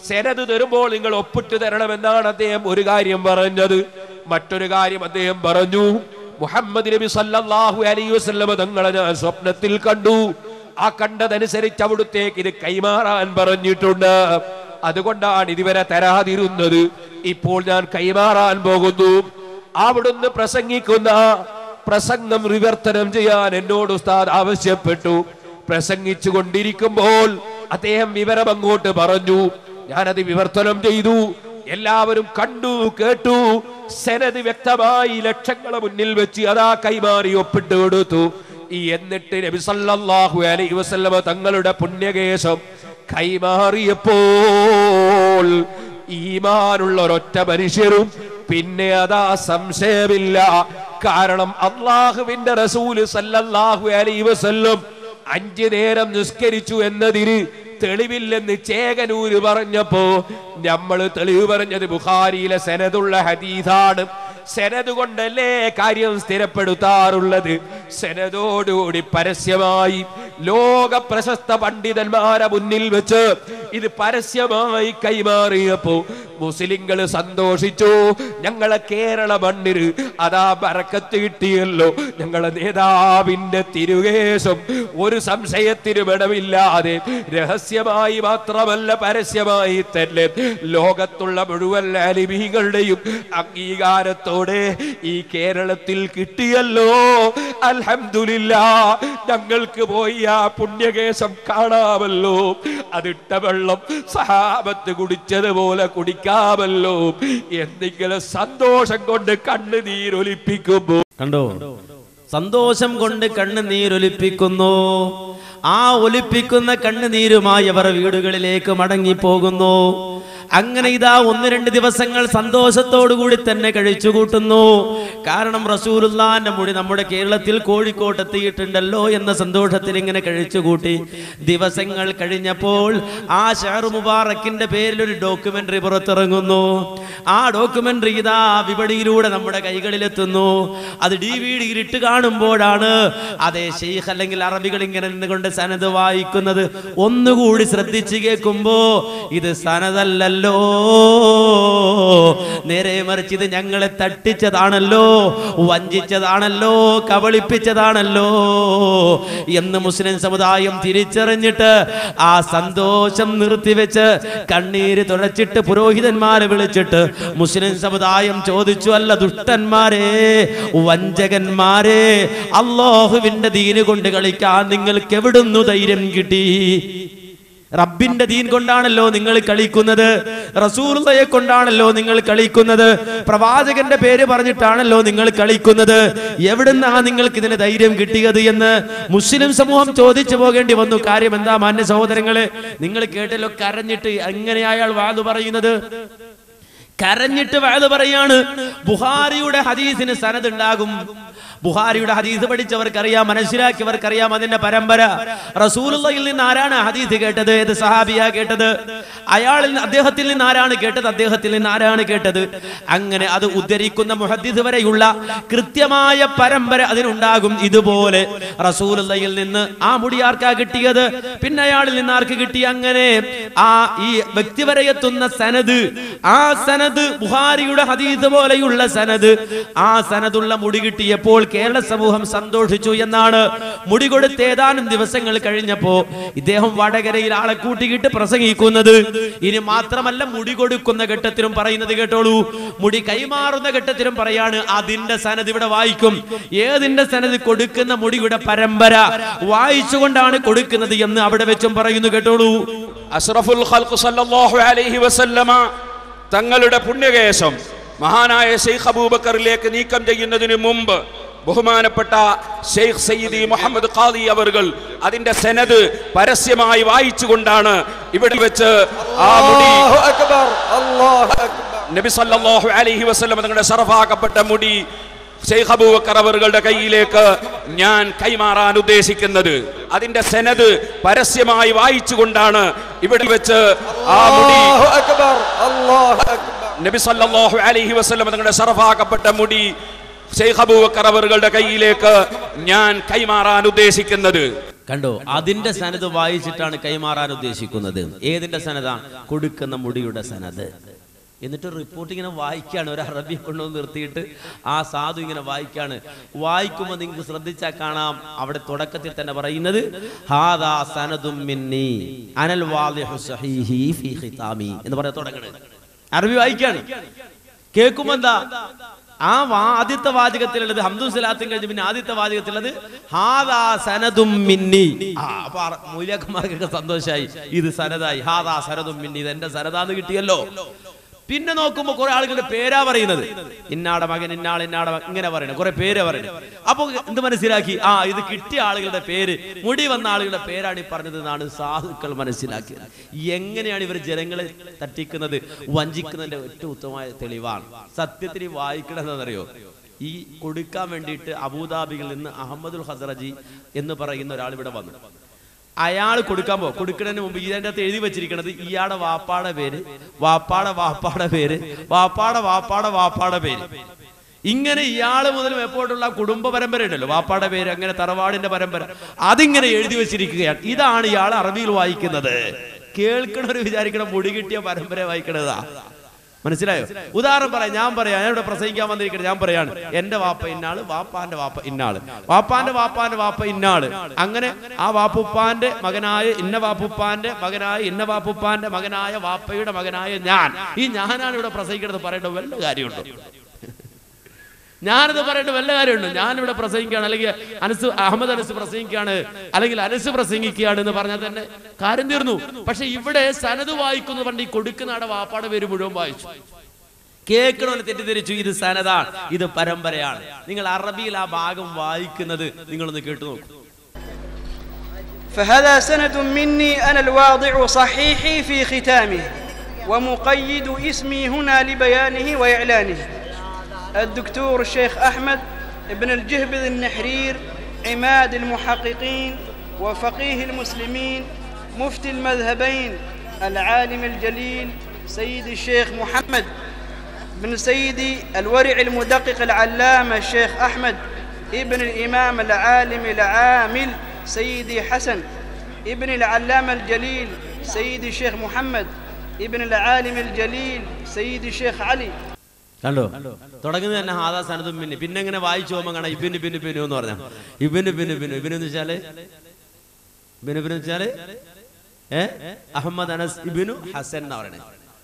സനദ് തരുമ്പോൾ നിങ്ങൾ ഒപ്പിട്ട് തരണമെന്നാണ് അദ്ദേഹം ഒരു കാര്യം പറഞ്ഞത്. മറ്റൊരു കാര്യം അദ്ദേഹം പറഞ്ഞു, മുഹമ്മദ് നബി സല്ലല്ലാഹു അലൈഹി വസല്ലം തങ്ങളെ ഞാൻ സ്വപ്നത്തിൽ കണ്ടു. ആ കണ്ടതനുസരിച്ച് അവിടുത്തേക്ക് ഇത് കൈമാറാൻ പറഞ്ഞിട്ടുണ്ട്. അതുകൊണ്ടാണ് ഇതുവരെ തരാതിരുന്നത്. ഇപ്പോൾ ഞാൻ കൈമാറാൻ പോകുന്നു. അവിടുന്ന് പ്രസംഗിക്കുന്ന പ്രസംഗം വിവർത്തനം ചെയ്യാൻ എന്നോട് ഉസ്താദ് ആവശ്യപ്പെട്ടു. പ്രസംഗിച്ചു കൊണ്ടിരിക്കുമ്പോൾ അദ്ദേഹം വിവരം അങ്ങോട്ട് പറഞ്ഞു. ഞാനത് വിവർത്തനം ചെയ്തു. എല്ലാവരും കണ്ടു, കേട്ടു. സനദ് വ്യക്തമായി ലക്ഷങ്ങളെ മുന്നിൽ വെച്ച് അതാ കൈമാറി ഒപ്പിട്ട് കൊടുത്തു. എന്നിട്ട് നബി സല്ലല്ലാഹു അലൈഹി വസല്ലം തങ്ങളുടെ പുണ്യകേശം കൈമാറിയപ്പോൾ ഈമാനുള്ള ഒരൊറ്റ മനുഷ്യരും പിന്നെ അതാ സംശയമില്ല. കാരണം അള്ളാഹുവിന്റെ റസൂല് സല്ലല്ലാഹു അലൈഹി വസല്ലം 5 നേരം നിസ്കരിച്ചു എന്നതിന് തെളിവില്ലെന്ന് ചേകനൂര് പറഞ്ഞപ്പോ നമ്മൾ തെളിവ് പറഞ്ഞത് ബുഖാരിയിലെ സനദുള്ള ഹദീസാണ്. സനദ് കൊണ്ടല്ലേ കാര്യം സ്ഥിരപ്പെടുത്താറുള്ളത്. സനദോടുകൂടി പരസ്യമായി ലോക പ്രശസ്ത പണ്ഡിതന്മാരെ മുന്നിൽ വെച്ച് ഇത് പരസ്യമായി കൈമാറിയപ്പോ മുസ്ലിങ്ങൾ സന്തോഷിച്ചു. ഞങ്ങളെ കേരള മണ്ണിന് അതാ ബറക്കത്ത് കിട്ടിയല്ലോ. ഞങ്ങളെ നേതാവിന്റെ തിരുകേശം ഒരു സംശയത്തിനും ഇടമില്ലാതെ രഹസ്യമായി മാത്രമല്ല പരസ്യമായി തന്നെ ലോകത്തുള്ള മുഴുവൻ ആലിമീങ്ങളുടെയും അംഗീകാരത്തോടെ ഈ കേരളത്തിൽ കിട്ടിയല്ലോ. അൽഹംദുലില്ലാഹ്. ഞങ്ങൾക്ക് പോയി ആ പുണ്യകേശം കാണാമല്ലോ. അതിട്ട വെള്ളം സഹാബത്ത് കുടിച്ചതുപോലെ കുടിക്കാമല്ലോ. എന്തെങ്കിലും സന്തോഷം കൊണ്ട് കണ്ണുനീരൊലിപ്പിക്കുമ്പോ കണ്ടോ, സന്തോഷം കൊണ്ട് കണ്ണുനീരൊലിപ്പിക്കുന്നു. ആ ഒലിപ്പിക്കുന്ന കണ്ണുനീരുമായി അവർ വീടുകളിലേക്ക് മടങ്ങിപ്പോകുന്നു. അങ്ങനെ ഇതാ 1-2 ദിവസങ്ങൾ സന്തോഷത്തോടുകൂടി തന്നെ കഴിച്ചു കൂട്ടുന്നു. കാരണം റസൂലുള്ളാഹിന്റെ മുടി നമ്മുടെ കേരളത്തിൽ കോഴിക്കോട്ട് എത്തിയിട്ടുണ്ടല്ലോ എന്ന സന്തോഷത്തിൽ ഇങ്ങനെ കഴിച്ചുകൂട്ടി. ദിവസങ്ങൾ കഴിഞ്ഞപ്പോൾ ആ ഷഹർ മുബാറക്കിന്റെ പേരിൽ ഒരു ഡോക്യുമെന്ററി പുറത്തിറങ്ങുന്നു. ആ ഡോക്യുമെന്ററി ഇതാ വിപണിയിലൂടെ നമ്മുടെ കൈകളിലെത്തുന്നു. അത് DVD ഇട്ട് കാണുമ്പോഴാണ് അതേ ഷെയ്ഖ് അല്ലെങ്കിൽ അറബികൾ ഇങ്ങനെ നിന്നുകൊണ്ട് സനദ് വായിക്കുന്നത്. ഒന്നുകൂടി ശ്രദ്ധിച്ചു കേൾക്കുമ്പോ ഇത് സനദല്ല, നേരെ മറിച്ച് ഇത് ഞങ്ങളെ തട്ടിച്ചതാണല്ലോ, വഞ്ചിച്ചതാണല്ലോ, കബളിപ്പിച്ചതാണല്ലോ എന്ന് മുസ്ലിം സമുദായം തിരിച്ചറിഞ്ഞിട്ട് ആ സന്തോഷം നിർത്തിവെച്ച് കണ്ണീര് തുടച്ചിട്ട് പുരോഹിതന്മാരെ വിളിച്ചിട്ട് മുസ്ലിം സമുദായം ചോദിച്ചു, അല്ല ദുഷ്ടന്മാരെ, വഞ്ചകന്മാരെ, അല്ലാഹുവിന്റെ ദീന് കൊണ്ട് കളിക്കാൻ നിങ്ങൾക്ക് എവിടുന്നു ധൈര്യം കിട്ടി? റബ്ബിന്റെ ദീൻ കൊണ്ടാണല്ലോ നിങ്ങൾ കളിക്കുന്നത്, റസൂലുള്ളാഹിയെ കൊണ്ടാണല്ലോ നിങ്ങൾ കളിക്കുന്നത്, പ്രവാചകന്റെ പേര് പറഞ്ഞിട്ടാണല്ലോ നിങ്ങൾ കളിക്കുന്നത്. എവിടുന്നാ നിങ്ങൾക്ക് ഇതിന് ധൈര്യം കിട്ടിയത് എന്ന് മുസ്ലിം സമൂഹം ചോദിച്ചു പോകേണ്ടി വന്നു. കാര്യം എന്താ മാന്യ സഹോദരങ്ങളെ, നിങ്ങൾ കേട്ടല്ലോ, കരഞ്ഞിട്ട് എങ്ങനെ അയാൾ വാദ് പറയുന്നത്? കരഞ്ഞിട്ട് വാദ് പറയാണ്. ബുഖാരിയുടെ ഹദീസിന് സനദ് ഉണ്ടാകും. ബുഖാരിയുടെ ഹദീസ് പഠിച്ചവർക്കറിയാം, മനസ്സിലാക്കിയവർക്കറിയാം അതിന്റെ പരമ്പര. റസൂലുള്ളാഹിയിൽ നിന്ന് ആരാണ് ഹദീസ് കേട്ടത്? ഏത് സഹാബിയാ കേട്ടത്? അദ്ദേഹത്തിൽ നിന്ന് ആരാണ് കേട്ടത്? അദ്ദേഹത്തിൽ നിന്ന് ആരാണ് കേട്ടത്? അങ്ങനെ അത് ഉദ്ധരിക്കുന്ന മുഹദ്ദിസ് വരെയുള്ള കൃത്യമായ പരമ്പര അതിനുണ്ടാകും. ഇതുപോലെ റസൂലുള്ളാഹിയിൽ നിന്ന് ആ മുടി ആർക്കാ കിട്ടിയത്, പിന്നെ അയാളിൽ നിന്ന് ആർക്ക് കിട്ടി, അങ്ങനെ ആ ഈ വ്യക്തി വരെ എത്തുന്ന സനദ്, ആ സനദ് ബുഖാരിയുടെ ഹദീസ് പോലെയുള്ള സനദ്, ആ സനദുള്ള മുടി കിട്ടിയപ്പോൾ കേരള സമൂഹം സന്തോഷിച്ചു എന്നാണ്. മുടി കൊടുത്ത് ഏതാനും ദിവസങ്ങൾ കഴിഞ്ഞപ്പോ ഇദ്ദേഹം വടകരയിൽ ആളെ കൂട്ടിയിട്ട് പ്രസംഗിക്കുന്നത്. ഇനി മാത്രമല്ല, മുടി കൊടുക്കുന്ന ഘട്ടത്തിലും പറയുന്നത് കേട്ടോളൂ, മുടി കൈമാറുന്ന ഘട്ടത്തിലും പറയാണ് അതിന്റെ സനദ് ഇവിടെ വായിക്കും. ഏതിന്റെ സനദ്? കൊടുക്കുന്ന മുടിയുടെ പരമ്പര വായിച്ചുകൊണ്ടാണ് കൊടുക്കുന്നത് എന്ന് അവിടെ വെച്ചും പറയുന്നു കേട്ടോളൂ. അഷ്റഫുൽ ഖൽഖ് സല്ലല്ലാഹു അലൈഹി വസല്ലമ തങ്ങളുടെ പുണ്യകേശം മഹാനായ ശൈഖ് അബൂബക്കറിലേക്ക് നീക്കം ചെയ്യുന്നതിന് മുമ്പ് ബഹുമാനപ്പെട്ട ഷെയ്ഖ് സയ്യിദി മുഹമ്മദ് ഖാദി അവർകൾ അതിന്റെ സനദ് പരസ്യമായി വായിച്ചുകൊണ്ടാണ് ഇവിടെ വെച്ച് ആ മുടി നബി സല്ലല്ലാഹു അലൈഹി വസല്ലം തങ്ങളുടെ ശറഫാക്കപ്പെട്ട മുടി ഷെയ്ഖ് അബൂബക്കർ അവരുടെ കയ്യിലേക്ക് ഞാൻ കൈമാറാൻ ഉദ്ദേശിക്കുന്നത്. അതിന്റെ സനദ് പരസ്യമായി വായിച്ചുകൊണ്ടാണ് ഇവിടെ വെച്ച് ആ മുടി നബി സല്ലല്ലാഹു അലൈഹി വസല്ലം തങ്ങളുടെ ശറഫാക്കപ്പെട്ട മുടി ഷെയ്ഖ് അബൂബക്കർ അവരുടെ കയ്യിലേക്ക് ഞാൻ കൈമാറാൻ ഉദ്ദേശിക്കുന്നത്. കണ്ടോ, അതിന്റെ സനദ് വായിച്ചിട്ടാണ് കൈമാറാൻ ഉദ്ദേശിക്കുന്നത്. ഏതിന്റെ സനദാ? കൊടുക്കുന്ന മുടിയുടെ സനദ്. എന്നിട്ട് റിപ്പോർട്ട് ഇങ്ങനെ വായിക്കാണ്. ഒരു അറബി കൊണ്ടുവന്ന് നിർത്തിയിട്ട് ആ സാധു ഇങ്ങനെ വായിക്കാണ്. വായിക്കുമ്പോൾ നിങ്ങൾക്ക് ശ്രദ്ധിച്ചാൽ കാണാം, അവിടെ തുടക്കത്തിൽ തന്നെ പറയുന്നത് ഹാദാ സനദും മിന്നി അനൽ വാളിഹു സഹീഹി ഫീ ഖിതാമി എന്ന് പറയാൻ തുടങ്ങുന്നത്. അറബി വായിക്കാണ്. കേൾക്കുമ്പോ എന്താ? ആ ആദ്യത്തെ വാചകത്തിലുള്ളത് ഹംദും സലാത്തും കഴിഞ്ഞ് പിന്നെ ആദ്യത്തെ വാചകത്തിലുള്ളത് ഹാദാ സനദും മിന്നി. അപ്പൊ മൂല്യക്കന്മാർക്കൊക്കെ സന്തോഷമായി, ഇത് സനദായി. ഹാദാ സനദും മിന്നി, ഇത് എന്റെ സനദാന്ന് കിട്ടിയല്ലോ. പിന്നെ നോക്കുമ്പോൾ കുറെ ആളുകളുടെ പേരാ പറയുന്നത്, ഇന്നാടെ മകൻ, ഇന്നാടെ മകൻ, ഇങ്ങനെ പറയുന്നത്, കുറെ പേര് പറയുന്നത്. അപ്പൊ എന്ത് മനസ്സിലാക്കി? ഇത് കിട്ടിയ ആളുകളുടെ പേര്, മുടി വന്ന ആളുകളുടെ പേരാണ് ഈ പറഞ്ഞത് എന്നാണ് സാധുക്കൾ മനസ്സിലാക്കിയത്. എങ്ങനെയാണ് ഇവർ ജനങ്ങളെ തട്ടിക്കുന്നത്, വഞ്ചിക്കുന്നതിന്റെ ഏറ്റവും ഉത്തമമായ തെളിവാണ്. സത്യത്തിൽ വായിക്കണമെന്നറിയോ, ഈ കൊടുക്കാൻ വേണ്ടിയിട്ട് അബൂദാബിയിൽ നിന്ന് അഹമ്മദുൽ ഹസറജി എന്ന് പറയുന്ന ഒരാൾ ഇവിടെ വന്നു. അയാൾ കൊടുക്കുന്നതിന് മുമ്പ് ഇതിൻ്റെ അകത്ത് എഴുതി വെച്ചിരിക്കുന്നത് ഇയാളുടെ വാപ്പാടെ പേര്, വാപ്പാടെ പേര്, വാപ്പാടെ പേര്. ഇങ്ങനെ ഇയാള് മുതലും എപ്പോഴുള്ള കുടുംബ പരമ്പര ഉണ്ടല്ലോ, വാപ്പാടെ പേര്, അങ്ങനെ തറവാടിന്റെ പരമ്പര, അതിങ്ങനെ എഴുതി വെച്ചിരിക്കുകയാണ്. ഇതാണ് ഇയാൾ അറബിയിൽ വായിക്കുന്നത്. കേൾക്കണവർ വിചാരിക്കണം മുടി കിട്ടിയ പരമ്പര വായിക്കണതാ. മനസ്സിലായോ? ഉദാഹരണം പറയാം, ഞാൻ ഇവിടെ പ്രസംഗിക്കാൻ വന്നിരിക്കുന്നത്, ഞാൻ പറയാണ് എന്റെ വാപ്പ ഇന്നാള്, വാപ്പാന്റെ വാപ്പ ഇന്നാള്, വാപ്പാന്റെ വാപ്പ ഇന്നാള്. അങ്ങനെ ആ വാപ്പുപ്പാന്റെ മകനായ ഇന്ന വാപ്പുപ്പാന്റെ മകനായ ഇന്ന വാപ്പുപ്പാന്റെ മകനായ വാപ്പയുടെ മകനായ ഞാൻ, ഈ ഞാനാണ് ഇവിടെ പ്രസംഗിക്കുന്നത് പറയേണ്ട വല്ല കാര്യമുണ്ടോ? ഞാനിത് പറയേണ്ട വല്ല കാര്യമുണ്ടോ? ഞാനിവിടെ പ്രസംഗിക്കുകയാണ്, അല്ലെങ്കിൽ അഹമ്മദ് അനസ് പ്രസംഗിക്കുകയാണ്, അല്ലെങ്കിൽ അനസ് പ്രസംഗിക്കുകയാണ് എന്ന് പറഞ്ഞാൽ തന്നെ കാര്യം തീർന്നു. പക്ഷെ ഇവിടെ സനത് വായിക്കുന്നു പണ്ട് ഈ കൊടുക്കുന്ന ആടെ വാപ്പാടെ പേര് മുഴുവൻ വായിച്ചു. കേൾക്കണമെന്ന് തെറ്റിദ്ധരിച്ചു, ഇത് സനതാണ്, ഇത് പരമ്പരയാണ്. നിങ്ങൾ അറബിയിൽ ആ ഭാഗം വായിക്കുന്നത് നിങ്ങളൊന്ന് കേട്ടു നോക്കൂ. فهذا سند مني أنا الواضع صحيحي في ختامه ومقيد اسمي هنا لبيانه وإعلانه. الدكتور الشيخ أحمد بن الجهبذ النحرير، عماد المحققين وفقيه المسلمين، مفتي المذهبين، العالم الجليل سيد الشيخ محمد بن سيدي الورع المدقق العلامة الشيخ أحمد ابن الإمام العالم العامل سيدي حسن ابن العلامة الجليل سيدي الشيخ محمد ابن العالم الجليل سيدي الشيخ علي. കണ്ടോ, തുടങ്ങുന്നത് തന്നെ ഹാദാ സനദും മിന്നി. പിന്നെ എങ്ങനെ വായിച്ചു പോകുമ്പോൾ കാണാം ഇബിന് എന്ന് പറഞ്ഞാൽ ഇബിന് വെച്ചാല് അഹമ്മദ് അനസ് ഇബിനു ഹസൻ എന്നാ പറയണേ.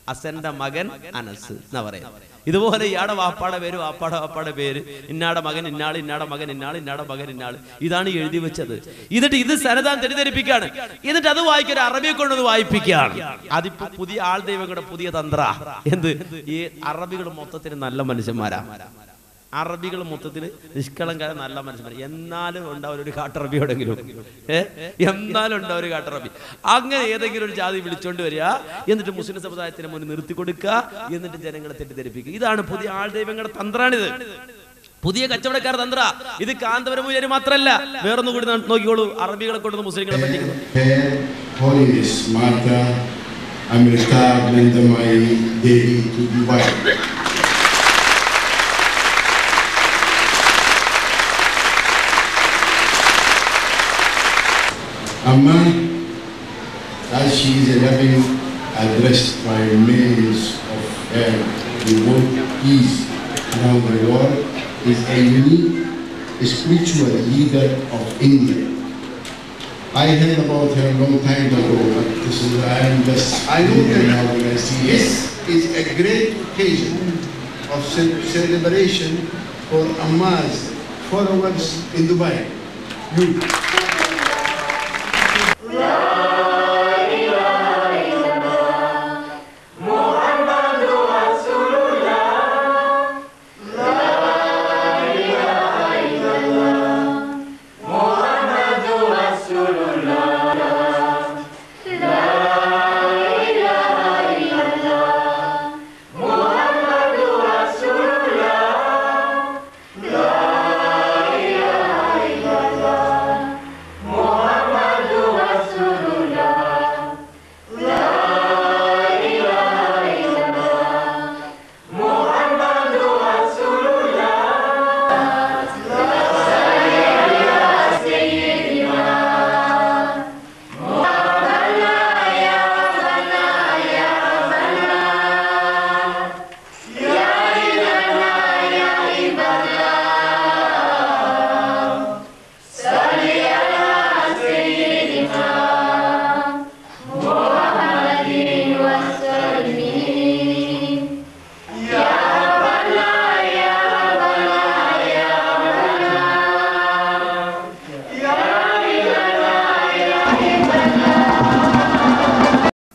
ഹസന്റെ മകൻ അനസ് എന്നാ പറയാ. ഇതുപോലെ ഇയാടെ വാപ്പാടെ പേര്, വാപ്പാടെ പേര്, ഇന്നാടെ മകൻ ഇന്നാള്, ഇന്നാടെ മകൻ ഇന്നാള്, ഇന്നാടെ മകൻ ഇന്നാള്. ഇതാണ് എഴുതി വെച്ചത്. എന്നിട്ട് ഇത് സനദാൻ തെറ്റിദ്ധരിപ്പിക്കുകയാണ്. എന്നിട്ട് അത് വായിക്കാൻ അറബിയെ കൊണ്ടത് വായിപ്പിക്കുകയാണ്. അതിപ്പോ പുതിയ ആൾ ദൈവങ്ങളുടെ പുതിയ തന്ത്ര. എന്ത്? ഈ അറബികൾ മൊത്തത്തിന് നല്ല മനുഷ്യന്മാരാ. അറബികൾ മൊത്തത്തിൽ നിഷ്കളങ്കാര നല്ല മനുഷ്യന്മാർ. എന്നാലും ഉണ്ടാവും ഒരു കാട്ടറബി എവിടെങ്കിലും, എന്നാലും ഉണ്ടാവും ഒരു കാട്ടറബി. അങ്ങനെ ഏതെങ്കിലും ഒരു ജാതി വിളിച്ചോണ്ട് വരിക, എന്നിട്ട് മുസ്ലിം സമുദായത്തിന് മുന്നിൽ നിർത്തി കൊടുക്കുക, എന്നിട്ട് ജനങ്ങളെ തെറ്റിദ്ധരിപ്പിക്കുക. ഇതാണ് പുതിയ ആൾ ദൈവങ്ങളുടെ തന്ത്രാണിത്, പുതിയ കച്ചവടക്കാർ തന്ത്ര. ഇത് കാന്തപുരം മുതൽ മാത്രമല്ല, വേറൊന്നും കൂടി നോക്കിക്കോളൂ. അറബികളെ കൊണ്ട് മുസ്ലിങ്ങളെ പറ്റിക്കുന്നു. Amma, as she is a loving, addressed by millions of her devout peace around the world, is a unique spiritual leader of India. I heard about her a long time ago, but I know that this is a great occasion of celebration for Amma's followers in Dubai.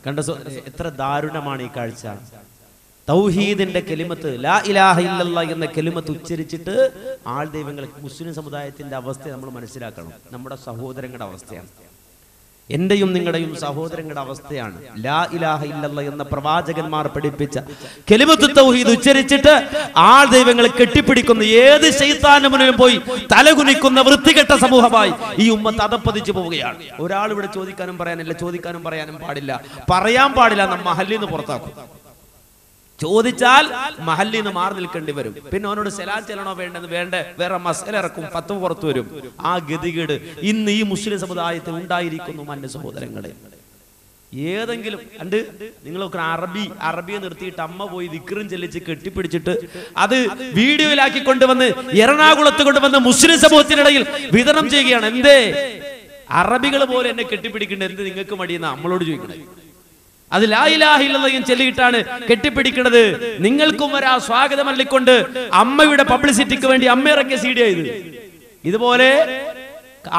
കണ്ട എത്ര ദാരുണമാണ് ഈ കാഴ്ച. തൗഹീദിന്റെ കെലിമത്ത് ലാ ഇലാഹ ഇല്ലല്ലാഹ് എന്ന കെലിമത്ത് ഉച്ചരിച്ചിട്ട് ആൾ ദൈവങ്ങൾ മുസ്ലിം സമുദായത്തിന്റെ അവസ്ഥ നമ്മൾ മനസ്സിലാക്കണം. നമ്മുടെ സഹോദരങ്ങളുടെ അവസ്ഥയാണ്, എന്റെയും നിങ്ങളുടെയും സഹോദരങ്ങളുടെ അവസ്ഥയാണ്. ലാ ഇലാഹ ഇല്ലല്ലാഹ് എന്ന പ്രവാചകന്മാർ പഠിപ്പിച്ച കെലിമത്ത് തൗഹീദ് ഉച്ചരിച്ചിട്ട് ആൾ ദൈവങ്ങളെ കെട്ടിപ്പിടിക്കുന്ന ഏത് ശൈത്താന്റെ മുന്നിലും പോയി തലകുനിക്കുന്ന വൃത്തികെട്ട സമൂഹമായി ഈ ഉമ്മത്ത് അതപ്പതിച്ചു പോവുകയാണ്. ഒരാൾ ഇവിടെ ചോദിക്കാനും പറയാനും പാടില്ല. പറയാൻ പാടില്ല, നമ്മ മഹല്ലിൽ നിന്ന് പുറത്താക്കും. ചോദിച്ചാൽ മഹല്ലിൽ നിന്ന് മാറി നിൽക്കേണ്ടി വരും. പിന്നെ അവനോട് സലാം ചെല്ലണോ വേണ്ട വേറെ മസല ഇറക്കും, ഫത്വ പുറത്തു വരും. ആ ഗതികേട് ഇന്ന് ഈ മുസ്ലിം സമുദായത്തിൽ ഉണ്ടായിരിക്കുന്നു. എന്റെ സഹോദരങ്ങളെ, ഏതെങ്കിലും കണ്ട് നിങ്ങളൊക്കെ അറബിയെ നിർത്തിയിട്ട് അമ്മ പോയി ദിക്റും ചെല്ലിച്ച് കെട്ടിപ്പിടിച്ചിട്ട് അത് വീഡിയോയിലാക്കി കൊണ്ടുവന്ന് എറണാകുളത്ത് കൊണ്ടുവന്ന് മുസ്ലിം സമൂഹത്തിനിടയിൽ വിതരണം ചെയ്യുകയാണ്. എന്തേ അറബികൾ പോലെ എന്നെ കെട്ടിപ്പിടിക്കേണ്ടത് എന്ത് നിങ്ങൾക്ക് മടിയെന്നാ നമ്മളോട് ചോദിക്കണേ? അത് ലാ ഇലാഹ ഇല്ലല്ലാഹ് ചൊല്ലിയിട്ടാണ് കെട്ടിപ്പിടിക്കുന്നത്. നിങ്ങൾക്കും വരാ സ്വാഗതം അല്ലിക്കൊണ്ട് അമ്മയുടെ പബ്ലിസിറ്റിക്ക് വേണ്ടി അമ്മ ഇറക്കിയ CD ആയത്. ഇതുപോലെ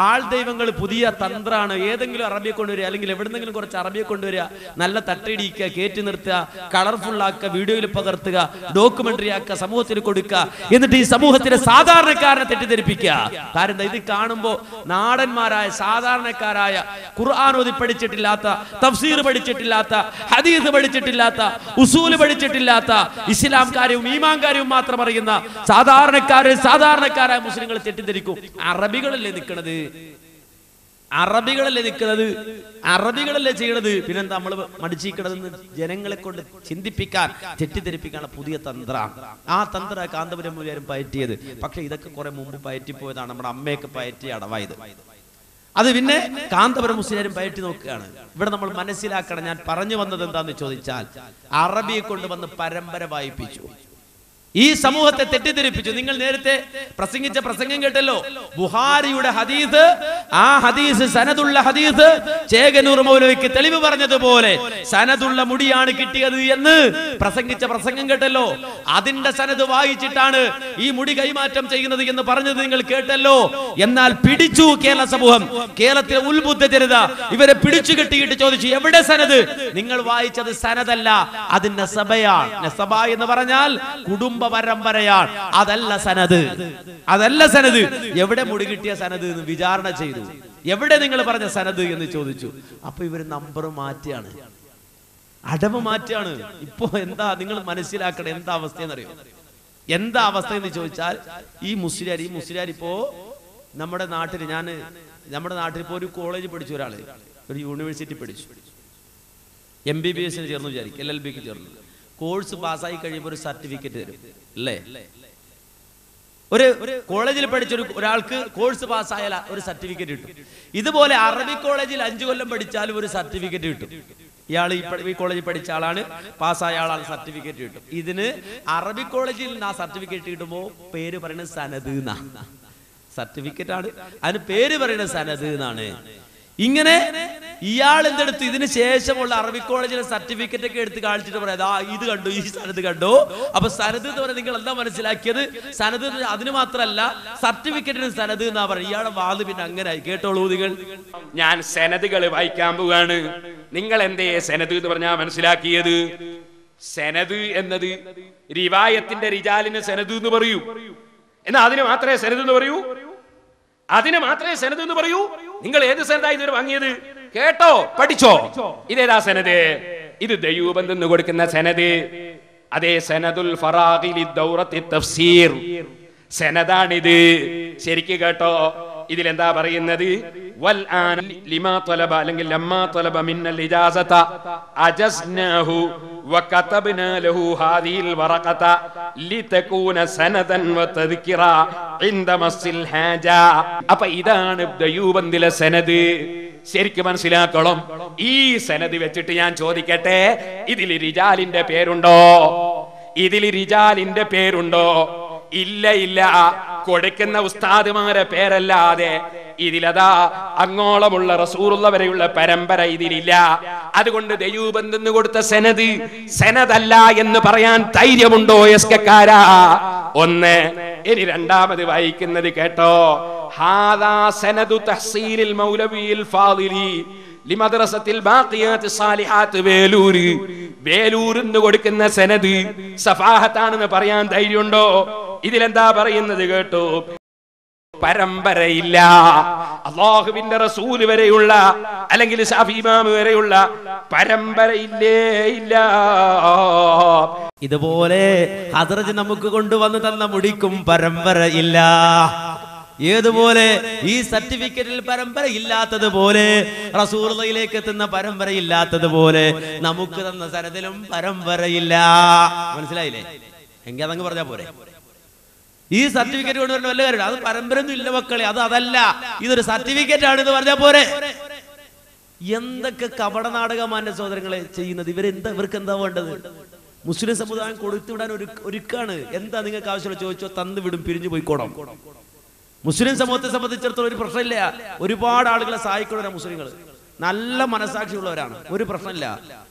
ആൾ ദൈവങ്ങൾ പുതിയ തന്ത്രമാണ്. ഏതെങ്കിലും അറബിയെ കൊണ്ടുവരിക, അല്ലെങ്കിൽ എവിടെന്നെങ്കിലും കുറച്ച് അറബിയെ കൊണ്ടുവരിക, നല്ല തട്ടയിടിക്കുക, കയറ്റി നിർത്തുക, കളർഫുൾ ആക്കുക, വീഡിയോയിൽ പകർത്തുക, ഡോക്യുമെന്ററി ആക്കുക, സമൂഹത്തിന് കൊടുക്കുക, എന്നിട്ട് ഈ സമൂഹത്തിലെ സാധാരണക്കാരനെ തെറ്റിദ്ധരിപ്പിക്കുക. കാരണം ഇത് കാണുമ്പോൾ നാടന്മാരായ സാധാരണക്കാരായ ഖുർആൻ ഓതി പഠിച്ചിട്ടില്ലാത്ത, തഫ്സീർ പഠിച്ചിട്ടില്ലാത്ത, ഹദീസ് പഠിച്ചിട്ടില്ലാത്ത, ഉസൂല് പഠിച്ചിട്ടില്ലാത്ത, ഇസ്ലാം കാര്യവും ഈമാൻ കാര്യവും മാത്രം അറിയുന്ന സാധാരണക്കാരായ മുസ്ലിങ്ങൾ തെറ്റിദ്ധരിക്കും. അറബികളല്ലേ നിൽക്കുന്നത്, അറബികളല്ലേ ചെയ്യണത്, പിന്നെന്താ നമ്മൾ മടിച്ചിരിക്കണതെന്ന് ജനങ്ങളെ കൊണ്ട് ചിന്തിപ്പിക്കാൻ, തെറ്റിദ്ധരിപ്പിക്കാനുള്ള പുതിയ തന്ത്രമാണ്. ആ തന്ത്ര കാന്തപുരം മുഴുവൻ പയറ്റിയത്. പക്ഷെ ഇതൊക്കെ കുറെ മുമ്പ് പയറ്റിപ്പോയതാണ്. നമ്മുടെ അമ്മയൊക്കെ പയറ്റി അടവായത്. അത് പിന്നെ കാന്തപുരം മുസ്ലിം പയറ്റി നോക്കുകയാണ്. ഇവിടെ നമ്മൾ മനസ്സിലാക്കണം. ഞാൻ പറഞ്ഞു വന്നത് എന്താന്ന് ചോദിച്ചാൽ, അറബിയെ കൊണ്ടുവന്ന് പരമ്പര വായിപ്പിച്ചു, ഈ സമൂഹത്തെ തെറ്റിദ്ധരിപ്പിച്ചു. നിങ്ങൾ നേരത്തെ പ്രസംഗിച്ച പ്രസംഗം കേട്ടല്ലോ, ബുഹാരിയുടെ ഹദീസ്, ആ ഹദീസ് സനദുള്ള ഹദീസ്, ചേകനൂർ മൗലവിക്ക് തെളിവ് പറഞ്ഞതുപോലെ സനദുള്ള മുടിയാണ് കിട്ടിയത് എന്ന് പ്രസംഗിച്ച പ്രസംഗം കേട്ടല്ലോ. അതിന്റെ സനദ് വായിച്ചിട്ടാണ് ഈ മുടി കൈമാറ്റം ചെയ്യുന്നത് എന്ന് പറഞ്ഞത് നിങ്ങൾ കേട്ടല്ലോ. എന്നാൽ പിടിച്ചു കേരള സമൂഹം, കേരളത്തിലെ ഉത്ബുദ്ധ ജനത ഇവരെ പിടിച്ചു കെട്ടിയിട്ട് ചോദിച്ചു, എവിടെ സനദ്? നിങ്ങൾ വായിച്ചത് സനദല്ല, അത് നസബയാണ്. നസബ എന്ന് പറഞ്ഞാൽ കുടുംബ പരമ്പരയാണ്, അതല്ല സനദ്. എവിടെ മുടി കിട്ടിയ സനദ് എന്ന് വിചാരണ ചെയ്തു. എവിടെ നിങ്ങൾ പറഞ്ഞ സനദ് എന്ന് ചോദിച്ചു. അപ്പൊ ഇവര് നമ്പർ മാറ്റിയാണ്, അടവ് മാറ്റിയാണ്. ഇപ്പോ എന്താ നിങ്ങൾ മനസ്സിലാക്കണം, എന്താ അവസ്ഥ എന്നറിയോ? എന്താ അവസ്ഥ എന്ന് ചോദിച്ചാൽ, ഈ മുസ്ലിയാർ ഇപ്പോ നമ്മുടെ നാട്ടിൽ ഇപ്പോ ഒരു കോളേജ് പഠിച്ചു, ഒരാള് ഒരു യൂണിവേഴ്സിറ്റി പഠിച്ചു, MBBS ചേർന്ന് വിചാരിക്കും, LLBക്ക് ചേർന്നു. കോഴ്സ് പാസ്സായി കഴിയുമ്പോൾ ഒരു സർട്ടിഫിക്കറ്റ് തരും അല്ലേ? ഒരു കോളേജിൽ പഠിച്ച ഒരാൾക്ക് കോഴ്സ് പാസ്സായാൽ ഒരു സർട്ടിഫിക്കറ്റ് കിട്ടും. ഇതുപോലെ അറബി കോളേജിൽ 5 കൊല്ലം പഠിച്ചാലും ഒരു സർട്ടിഫിക്കറ്റ് കിട്ടും. ഇയാൾ ഈ കോളേജിൽ പഠിച്ച ആളാണ്, പാസ്സായ ആളാണ്, സർട്ടിഫിക്കറ്റ് കിട്ടും. ഇതിന് അറബി കോളേജിൽ ആ സർട്ടിഫിക്കറ്റ് കിട്ടുമ്പോൾ പേര് പറയുന്നത് സനദ് എന്നാണ്. സർട്ടിഫിക്കറ്റ് ആണ്, അതിന് പേര് പറയുന്നത് സനദ് എന്നാണ്. ഇങ്ങനെ ഇയാൾ എന്തെടുത്തു, ഇതിന് ശേഷമുള്ള അറബി കോളേജിലെ സർട്ടിഫിക്കറ്റ് ഒക്കെ എടുത്ത് കാണിച്ചിട്ട് പറയാ, ഇത് കണ്ടു, ഈ സനദ് കണ്ടു. അപ്പൊ സനദ് എന്ന് പറഞ്ഞാൽ നിങ്ങൾ എന്താ മനസ്സിലാക്കിയത്? സനദ് അതിന് മാത്രമല്ല, സർട്ടിഫിക്കറ്റിന് സനദ് എന്നാ പറയുക. ഇയാളുടെ വാദം പിന്നെ അങ്ങനെ ആയി. കേട്ടോളൂ നിങ്ങൾ. ഞാൻ സനദുകൾ വായിക്കാൻ പോവാണ്. നിങ്ങൾ എന്തേ സനദ് എന്ന് പറഞ്ഞാ മനസ്സിലാക്കിയത്? സനദ് എന്നത് റിവായത്തിന്റെ റിജാലിന് സനദ് എന്ന് പറയൂ. എന്നാ അതിന് മാത്രമേ സനദ് എന്ന് പറയൂ? നിങ്ങൾ ഏത് സനദാ ഇതുവരെ വാങ്ങിയത്? കേട്ടോ, പഠിച്ചോ? ഇതേതാ സനദ്? ഇത് ദയൂബന്ദ് എന്ന് കൊടുക്കുന്ന സനദ്. അതേ സനദുൽ ഫറാഖിലി ദൗറത്തി തഫ്സീർ സനദാണിത്. ശരിക്ക് കേട്ടോ, ഇതിലെന്താ പറയുന്നത്? വൽ ആന ലിമാ തലബ അല്ലെങ്കിൽ ലമ്മാ തലബ മിന്നൽ ഇജാസത അജസ്നാഹു വകതബ്നാ ലഹു ഹാദിഹിൽ വറഖത ലിതകൂന സനദൻ വതദ്കിറ ഇൻദ മസ്സിൽ ഹാജ. അപ്പോൾ ഇതാണ് ദയൂബന്ദിലെ സനദ്. ശരിക്കും മനസ്സിലാക്കണം. ഈ സനദ് വെച്ചിട്ട് ഞാൻ ചോദിക്കട്ടെ, ഇതിൽ റിജാലിന്റെ പേരുണ്ടോ? ഇല്ല. കൊടുക്കുന്ന ഉസ്താദുമാരെ പേരല്ലാതെ ഇതിലതാ അങ്ങോളമുള്ള റസൂലുള്ള വരെയുള്ള പരമ്പര ഇതിലില്ല. അതുകൊണ്ട് ദയൂബന്ദ് കൊടുത്ത സനദല്ല എന്ന് പറയാൻ ധൈര്യമുണ്ടോ എസ്കക്കാരാ? ഒന്ന്. ഇനി രണ്ടാമത് വായിക്കുന്നത് കേട്ടോ, ഹാദാ സനദു തഹ്സീലിൽ മൗലവിയിൽ ഫാദിലി ലിമദ്റസത്തിൽ ബാഖിയാത്ത് സാലിഹാത്ത് വേലൂര്, വേലൂരിന്ന് കൊടുക്കുന്ന സനദ് സഫാഹത്താണെന്ന് പറയാൻ ധൈര്യമുണ്ടോ? ഇതിലെന്താ പറയുന്നത് കേട്ടോ? പരമ്പരയില്ല. അല്ലാഹുവിന്റെ റസൂൽ വരെയുള്ള അല്ലെങ്കിൽ ശാഫി ഇമാം വരെയുള്ള പരമ്പരയില്ലേ ഇല്ല. ഇതുപോലെ ഹദ്റജ് നമുക്ക് കൊണ്ടുവന്ന് തന്ന മുടിക്കും പരമ്പര ഇല്ല. ഏതുപോലെ ഈ സർട്ടിഫിക്കറ്റിൽ പരമ്പര ഇല്ലാത്തതുപോലെ റസൂലുള്ളാഹിയിലേക്ക് എത്തുന്ന പരമ്പര ഇല്ലാത്തതുപോലെ നമുക്ക് തന്ന സനദിലും പരമ്പരയില്ല. മനസ്സിലായില്ലേ? എങ്കിൽ അതങ്ങ് പറഞ്ഞാ പോരെ. ഈ സർട്ടിഫിക്കറ്റ് കൊണ്ടുവരുന്ന വല്ല കാര്യം? അത് പരമ്പരയൊന്നും ഇല്ല മക്കളെ, അതല്ല, ഇതൊരു സർട്ടിഫിക്കറ്റ് ആണ് എന്ന് പറഞ്ഞാൽ പോരെ. എന്തൊക്കെ കപട നാടകമാന്റെ സഹോദരങ്ങളെ ചെയ്യുന്നത് ഇവർക്ക് എന്താ വേണ്ടത്? മുസ്ലിം സമുദായം കൊടുത്തുവിടാൻ ഒരുക്കാണ്. എന്താ നിങ്ങൾക്ക് ആവശ്യമുള്ള ചോദിച്ചോ, തന്നു വിടും, പിരിഞ്ഞു പോയിക്കോണം. മുസ്ലിം സമൂഹത്തെ സംബന്ധിച്ചിടത്തോളം ഒരു പ്രശ്നമില്ല. ഒരുപാട് ആളുകളെ സഹായിക്കുന്നവരാണ് മുസ്ലിങ്ങൾ, നല്ല മനസാക്ഷിയുള്ളവരാണ്, ഒരു പ്രശ്നമില്ല.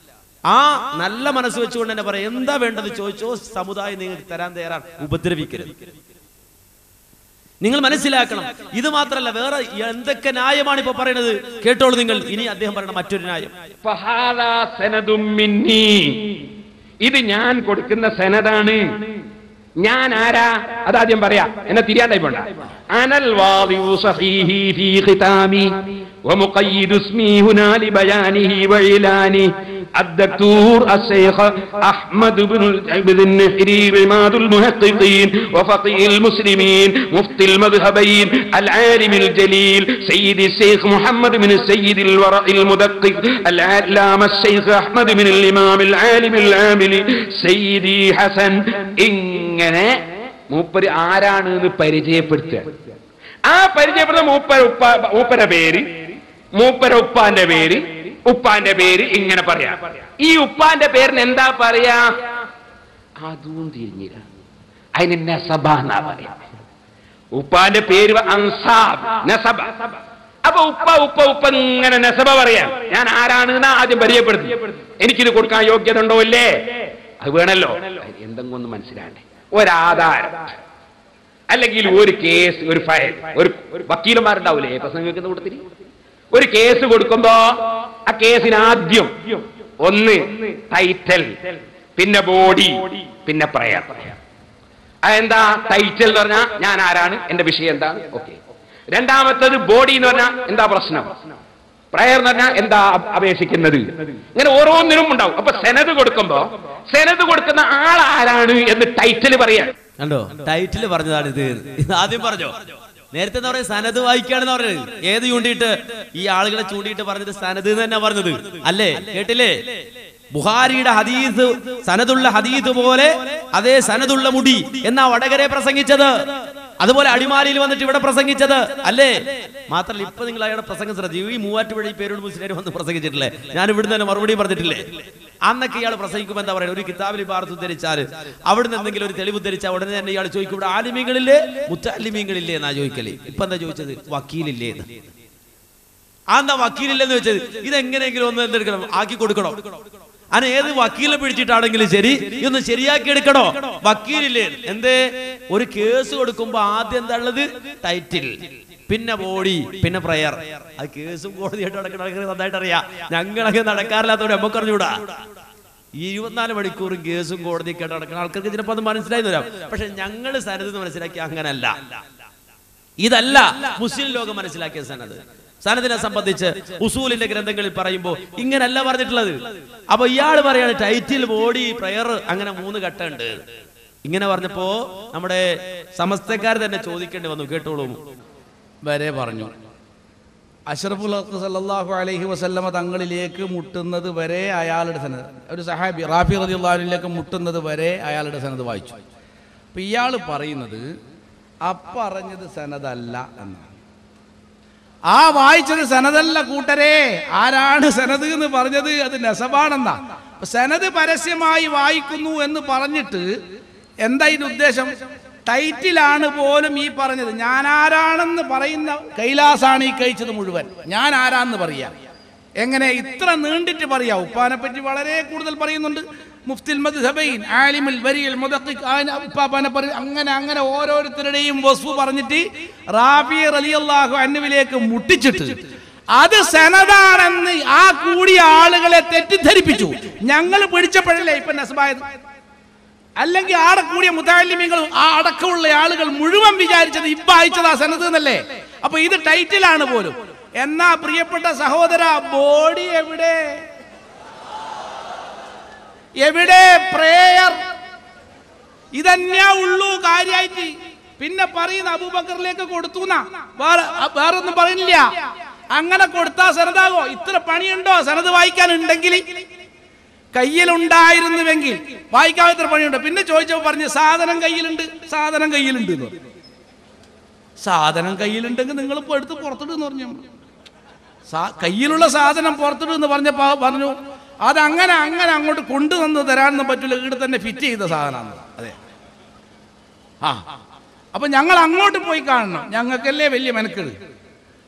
ആ നല്ല മനസ്സ് വെച്ചുകൊണ്ട് തന്നെ പറയാം, എന്താ വേണ്ടത് ചോദിച്ചോ, സമുദായം നിങ്ങൾക്ക് തരാൻ തയ്യാറാണ്, ഉപദ്രവിക്കരുത്. നിങ്ങൾ മനസ്സിലാക്കണം. ഇത് മാത്രല്ല, വേറെ എന്തൊക്കെ ന്യായമാണ് ഇപ്പൊ പറയുന്നത് കേട്ടോളൂ നിങ്ങൾ. ഇനി അദ്ദേഹം പറയുന്ന മറ്റൊരു ന്യായം, ഇത് ഞാൻ കൊടുക്കുന്ന സനദാണ്. ഞാൻ ആരാ? അതാദ്യം പറയാ, എന്നെ തിരിയാണ്ടായി പോണ്ട. അനൽ വാദിഉ സഹീഹി ഫീ ഖിതാമി വമുഖയ്യിദു ഇസ്മി ഹുനാ ലിബയാനിഹി വഇലാനി الدكتور الشيخ أحمد بن النحري عماد المحققين وفقيه المسلمين مفتي المذهبين العالم الجليل سيد الشيخ محمد بن السيد الورع المدقق العلامة الشيخ أحمد بن الإمام العالم العامل سيدي حسن ഇങ്ങനെ മൂപ്പര് ആരാണെന്ന് പരിചയപ്പെടുത്തുക. ആ പരിചയപ്പെടുന്ന മൂപ്പരുടെ പേര്, മൂപ്പര ഉപ്പാന്റെ പേര്, ഉപ്പാന്റെ പേര് ഇങ്ങനെ പറയാ. ഈ ഉപ്പാന്റെ പേരിന് എന്താ പറയാ? അതും തിരിഞ്ഞില്ല. അതിന് നസബ എന്നാ പറയാ. ഉപ്പാന്റെ പേര് അൻസാബ്, നസബ. അപ്പൊ ഉപ്പ ഇങ്ങനെ നസബ പറയാം. ഞാൻ ആരാണ് ആദ്യം പരിചയപ്പെടുത്തി. എനിക്കിത് കൊടുക്കാൻ യോഗ്യത ഉണ്ടോ ഇല്ലേ? അത് വേണല്ലോ. എന്തെങ്കിലും ഒന്ന് മനസ്സിലാണ്ടേ. ഒരാധാരം അല്ലെങ്കിൽ ഒരു കേസ്, ഒരു ഫയൽ, ഒരു വക്കീലന്മാരുണ്ടാവൂലേ പ്രസംഗിക്കുന്ന കൂട്ടത്തിൽ, ഒരു കേസ് കൊടുക്കുമ്പോ ആ കേസിന് ആദ്യം ഒന്ന് ടൈറ്റൽ, പിന്നെ ബോഡി, പിന്നെ പ്രയർ. അതെന്താ? ടൈറ്റൽ എന്ന് പറഞ്ഞാൽ ഞാൻ ആരാണ്, എന്റെ വിഷയം എന്താണ്, ഓക്കെ. രണ്ടാമത്തത് ബോഡി എന്ന് പറഞ്ഞാൽ എന്താ പ്രശ്നം, പ്രയർ എന്ന് പറഞ്ഞാൽ എന്താ അപേക്ഷിക്കുന്നത്. ഇങ്ങനെ ഓരോന്നിനും ഉണ്ടാവും. അപ്പൊ സെനത് കൊടുക്കുമ്പോ സെനത് കൊടുക്കുന്ന ആൾ ആരാണ് എന്ന് ടൈറ്റിൽ പറയാൻ. കണ്ടോ, ടൈറ്റിൽ പറഞ്ഞതാണ് ഇത്. ആദ്യം പറഞ്ഞോ, നേരത്തെ എന്താ പറയുക, സനത് വായിക്കാണെന്ന് പറഞ്ഞത്. ഏത് ചൂണ്ടിയിട്ട്? ഈ ആളുകളെ ചൂണ്ടിയിട്ട് പറഞ്ഞത് സനത് എന്ന് തന്നെ പറഞ്ഞത് അല്ലേ? കേട്ടില്ലേ? ബുഖാരിയുടെ ഹദീസ് സനദുള്ള ഹദീസ് പോലെ അതേ സനദുള്ള മുടി എന്നാ വടകരെ പ്രസംഗിച്ചത്. അതുപോലെ അടിമാലിയിൽ വന്നിട്ട് ഇവിടെ പ്രസംഗിച്ചത് അല്ലേ? മാത്രല്ല ഇപ്പൊ നിങ്ങൾ അയാളുടെ പ്രസംഗം ശ്രദ്ധിച്ചു. ഈ മൂവാറ്റുപുഴ പേരോട് മുസ്ലിം വന്ന് പ്രസംഗിച്ചിട്ടില്ലേ? ഞാൻ ഇവിടുന്ന് തന്നെ മറുപടി പറഞ്ഞിട്ടില്ലേ? അന്നൊക്കെ ഇയാൾ പ്രസംഗിക്കുമ്പോൾ എന്താ പറയുക, ഒരു കിതാബിൽ ഇബാറത്ത് ഉദ്ധരിച്ചാൽ അവിടുന്ന് എന്തെങ്കിലും ഒരു തെളിവ് ഉദ്ധരിച്ചാൽ ഉടനെ തന്നെ ഇയാൾ ചോദിക്കും, ഇവിടെ ആലിമീങ്ങളില്ലേ, മുത്തഅല്ലിമീങ്ങളില്ലേ എന്നാ ചോദിക്കല്. ഇപ്പൊ എന്താ ചോദിച്ചത്? വക്കീലില്ലേ എന്ന്. എന്താ വക്കീലില്ലെന്ന് വെച്ചത്? ഇതെങ്ങനെയെങ്കിലും ഒന്ന് എന്തെടുക്കണം, ആക്കി കൊടുക്കണോ? അങ്ങനെ ഏത് വക്കീലിനെ പിടിച്ചിട്ടാണെങ്കിലും ശരി, ഇതൊന്ന് ശരിയാക്കി എടുക്കണോ? വക്കീലില്ലേ. എന്തേ? ഒരു കേസ് കൊടുക്കുമ്പോ ആദ്യം എന്താ ഉള്ളത്? ടൈറ്റിൽ, പിന്നെ ബോഡി, പിന്നെ പ്രയർ. അത് കേസും കോടതിയായിട്ട് നടക്കണ നന്നായിട്ട് അറിയാം. ഞങ്ങളൊക്കെ നടക്കാറില്ലാത്തവരെ നമുക്ക് അറിഞ്ഞൂടാ. 24 മണിക്കൂറും കേസും കോടതിയൊക്കെ നടക്കുന്ന ആൾക്കാർക്ക് ചിലപ്പോൾ അത് മനസ്സിലായി വരാം. പക്ഷെ ഞങ്ങൾ സനത് മനസ്സിലാക്കി അങ്ങനല്ല. ഇതല്ല മുസ്ലിം ലോകം മനസ്സിലാക്കിയ സനത്. സനദിനെ സംബന്ധിച്ച് ഉസൂലിന്റെ ഗ്രന്ഥങ്ങളിൽ പറയുമ്പോൾ ഇങ്ങനല്ല പറഞ്ഞിട്ടുള്ളത്. അപ്പൊ ഇയാൾ പറയാണ് ടൈറ്റിൽ, ബോഡി, പ്രയർ, അങ്ങനെ 3 ഘട്ടമുണ്ട്. ഇങ്ങനെ പറഞ്ഞപ്പോ നമ്മുടെ സമസ്തക്കാർ തന്നെ ചോദിക്കേണ്ടി വന്നു. കേട്ടോളൂ. വരെ പറഞ്ഞു, അഷ്റഫുൽ ഖൽഖ് സല്ലല്ലാഹു അലൈഹി വസല്ലമ തങ്ങളിലേക്ക് മുട്ടുന്നത് വരെ അയാളുടെ സനദ്, ഒരു സഹാബി റാഫി റളിയല്ലാഹു അൻഹുവിലേക്ക് മുട്ടുന്നത് വരെ അയാളുടെ സനദ് വായിച്ചു. അപ്പൊ ഇയാൾ പറയുന്നത് അപ്പറഞ്ഞത് സനദല്ല എന്നാണ്. ആ വായിച്ചത് സനദല്ല കൂട്ടരെ. ആരാണ് സനദ് എന്ന് പറഞ്ഞത്? അത് നസബാണെന്നാ. സനദ് പരസ്യമായി വായിക്കുന്നു എന്ന് പറഞ്ഞിട്ട് എന്താ ഇതിന്റെ ഉദ്ദേശം? ടൈറ്റിലാണ് പോലും ഈ പറഞ്ഞത്. ഞാൻ ആരാണെന്ന് പറയുന്ന കൈലാസാണ് ഈ കഴിച്ചത് മുഴുവൻ. ഞാൻ ആരാന്ന് പറയാ. എങ്ങനെ ഇത്ര നീണ്ടിട്ട് പറയാ? ഉപ്പാനെ പറ്റി വളരെ കൂടുതൽ പറയുന്നുണ്ട്. മുഫ്തിൽ മദ്ഹബൈൻ, ആലിമുൽ വരിയിൽ മുദഖിഖ്, ഉപ്പാനെ പറയും. അങ്ങനെ ഓരോരുത്തരുടെയും വസ്ഫ് പറഞ്ഞിട്ട് റാഫി റളിയല്ലാഹു അൻഹുവിലേക്ക് മുട്ടിച്ചിട്ട് അത് സനദാണെന്ന് ആ കൂടിയ ആളുകളെ തെറ്റിദ്ധരിപ്പിച്ചു. ഞങ്ങൾ പിടിച്ചപ്പോഴല്ലേ ഇപ്പൊ നസ്ബായത്. അല്ലെങ്കിൽ ആടെ കൂടിയ മുതഅല്ലിമീങ്ങൾ, ആ അടക്കമുള്ള ആളുകൾ മുഴുവൻ വിചാരിച്ചത് ഇപ്പൊ അയച്ചതാ സനദ് എന്നല്ലേ. അപ്പൊ ഇത് ടൈറ്റിലാണ് പോലും. എന്നാ പ്രിയപ്പെട്ട സഹോദര, ബോഡി എവിടെ? എവിടെ പ്രേയർ? ഇതന്നെയാ ഉള്ളൂ കാര്യായിട്ട്. പിന്നെ പറയുന്ന അബൂബക്കറിലേക്ക് കൊടുത്തു വേറൊന്നും പറയുന്നില്ല. അങ്ങനെ കൊടുത്താ സനദാകോ? ഇത്ര പണിയുണ്ടോ സനദ് വായിക്കാനുണ്ടെങ്കിൽ? കയ്യിലുണ്ടായിരുന്നുവെങ്കിൽ വായിക്കാൻ ഇത്ര പണിയുണ്ടോ? പിന്നെ ചോദിച്ചപ്പോ പറഞ്ഞു സാധനം കയ്യിലുണ്ട്, സാധനം കയ്യിലുണ്ട് എന്ന് പറഞ്ഞു. സാധനം കയ്യിലുണ്ടെങ്കിൽ നിങ്ങളിപ്പോ എടുത്ത് പുറത്തിട്ടെന്ന് പറഞ്ഞു. കയ്യിലുള്ള സാധനം പുറത്തിട്ടെന്ന് പറഞ്ഞപ്പോ പറഞ്ഞു അതങ്ങനെ അങ്ങനെ അങ്ങോട്ട് കൊണ്ടുവന്ന് തരാനൊന്നും പറ്റില്ല, ഇവിടെ തന്നെ ഫിറ്റ് ചെയ്ത സാധനമാണ്. അതെ, അപ്പൊ ഞങ്ങൾ അങ്ങോട്ട് പോയി കാണണം, ഞങ്ങൾക്കല്ലേ വലിയ മെനക്കെട്.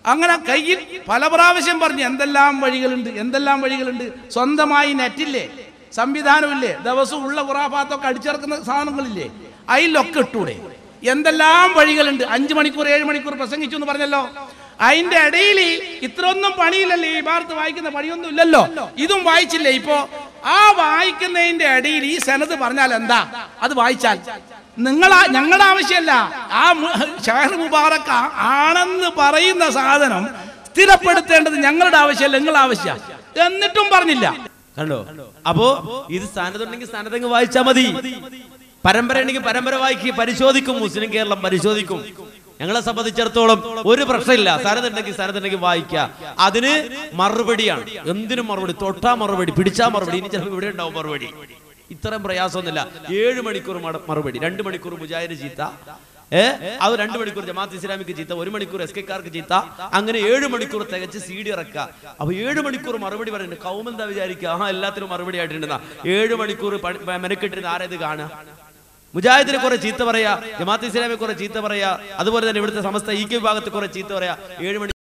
അങ്ങനെ കയ്യിൽ പല പ്രാവശ്യം പറഞ്ഞു എന്തെല്ലാം വഴികളുണ്ട്, എന്തെല്ലാം വഴികളുണ്ട്. സ്വന്തമായി നെറ്റില്ലേ, സംവിധാനമില്ലേ, ദിവസവും ഉള്ള ഖുറാഫാത്തൊക്കെ അടിച്ചിറക്കുന്ന സാധനങ്ങളില്ലേ, അതിലൊക്കെ ഇട്ടൂടെ. എന്തെല്ലാം വഴികളുണ്ട്. 5 മണിക്കൂർ 7 മണിക്കൂർ പ്രസംഗിച്ചു എന്ന് പറഞ്ഞല്ലോ. അതിന്റെ ഇടയിൽ ഇത്രയൊന്നും പണിയില്ലല്ലോ, ഈ ഭാരത്ത് വായിക്കുന്ന പണിയൊന്നും ഇല്ലല്ലോ. ഇതും വായിച്ചില്ലേ? ഇപ്പോ ആ വായിക്കുന്നതിന്റെ ഇടയിൽ ഈ സനദ് പറഞ്ഞാൽ എന്താ? അത് വായിച്ചാൽ ഞങ്ങളുടെ ആവശ്യമല്ല, ആ ഷഹർ മുബാറക് ആണെന്ന് പറയുന്ന സാധനം സ്ഥിരപ്പെടുത്തേണ്ടത് ഞങ്ങളുടെ ആവശ്യമല്ല, നിങ്ങളുടെ ആവശ്യം. എന്നിട്ടും പറഞ്ഞില്ല. കണ്ടോ? അപ്പോ ഇത് സ്ഥാനത്തുണ്ടെങ്കിൽ സ്ഥാനത്തെങ്കിൽ വായിച്ചാൽ മതി. പരമ്പര ഉണ്ടെങ്കിൽ പരമ്പര വായിക്കുക, പരിശോധിക്കും. മുസ്ലിം കേരളം പരിശോധിക്കും. ഞങ്ങളെ സംബന്ധിച്ചിടത്തോളം ഒരു പ്രശ്നമില്ല. സ്ഥാനത്തുണ്ടെങ്കിൽ വായിക്കുക. അതിന് മറുപടിയാണ്. എന്തിനും മറുപടി. തൊട്ടാ മറുപടി, പിടിച്ചാ മറുപടി. ഇനി ചിലപ്പോൾ ഇവിടെ ഉണ്ടാവും മറുപടി. ഇത്രയും പ്രയാസമൊന്നുമില്ല. 7 മണിക്കൂർ മറുപടി, 2 മണിക്കൂർ മുജാഹിദ് ചീത്ത, അത് 2 മണിക്കൂർ ജമാഅത്ത് ഇസ്ലാമിക്ക് ചീത്ത, 1 മണിക്കൂർ SK-ക്കാർക്ക് ചീത്ത, അങ്ങനെ 7 മണിക്കൂർ തികച്ച് CD ഇറക്കുക. അപ്പൊ 7 മണിക്കൂർ മറുപടി പറയുന്നുണ്ട്. കൗമെന്താ വിചാരിക്കുക? എല്ലാത്തിനും മറുപടി ആയിട്ടുണ്ടെന്നാ. 7 മണിക്കൂർ മെനക്കെട്ടിരുന്ന ആരേത് കാണുക? മുജാഹിദിനെ കുറെ ചീത്ത പറയാ, ജമാഅത്ത് ഇസ്ലാമിയെ കുറെ ചീത്ത പറയാ, അതുപോലെ തന്നെ ഇവിടുത്തെ സമസ്ത EK വിഭാഗത്തെ കുറെ ചീത്ത പറയാ. 7 മണി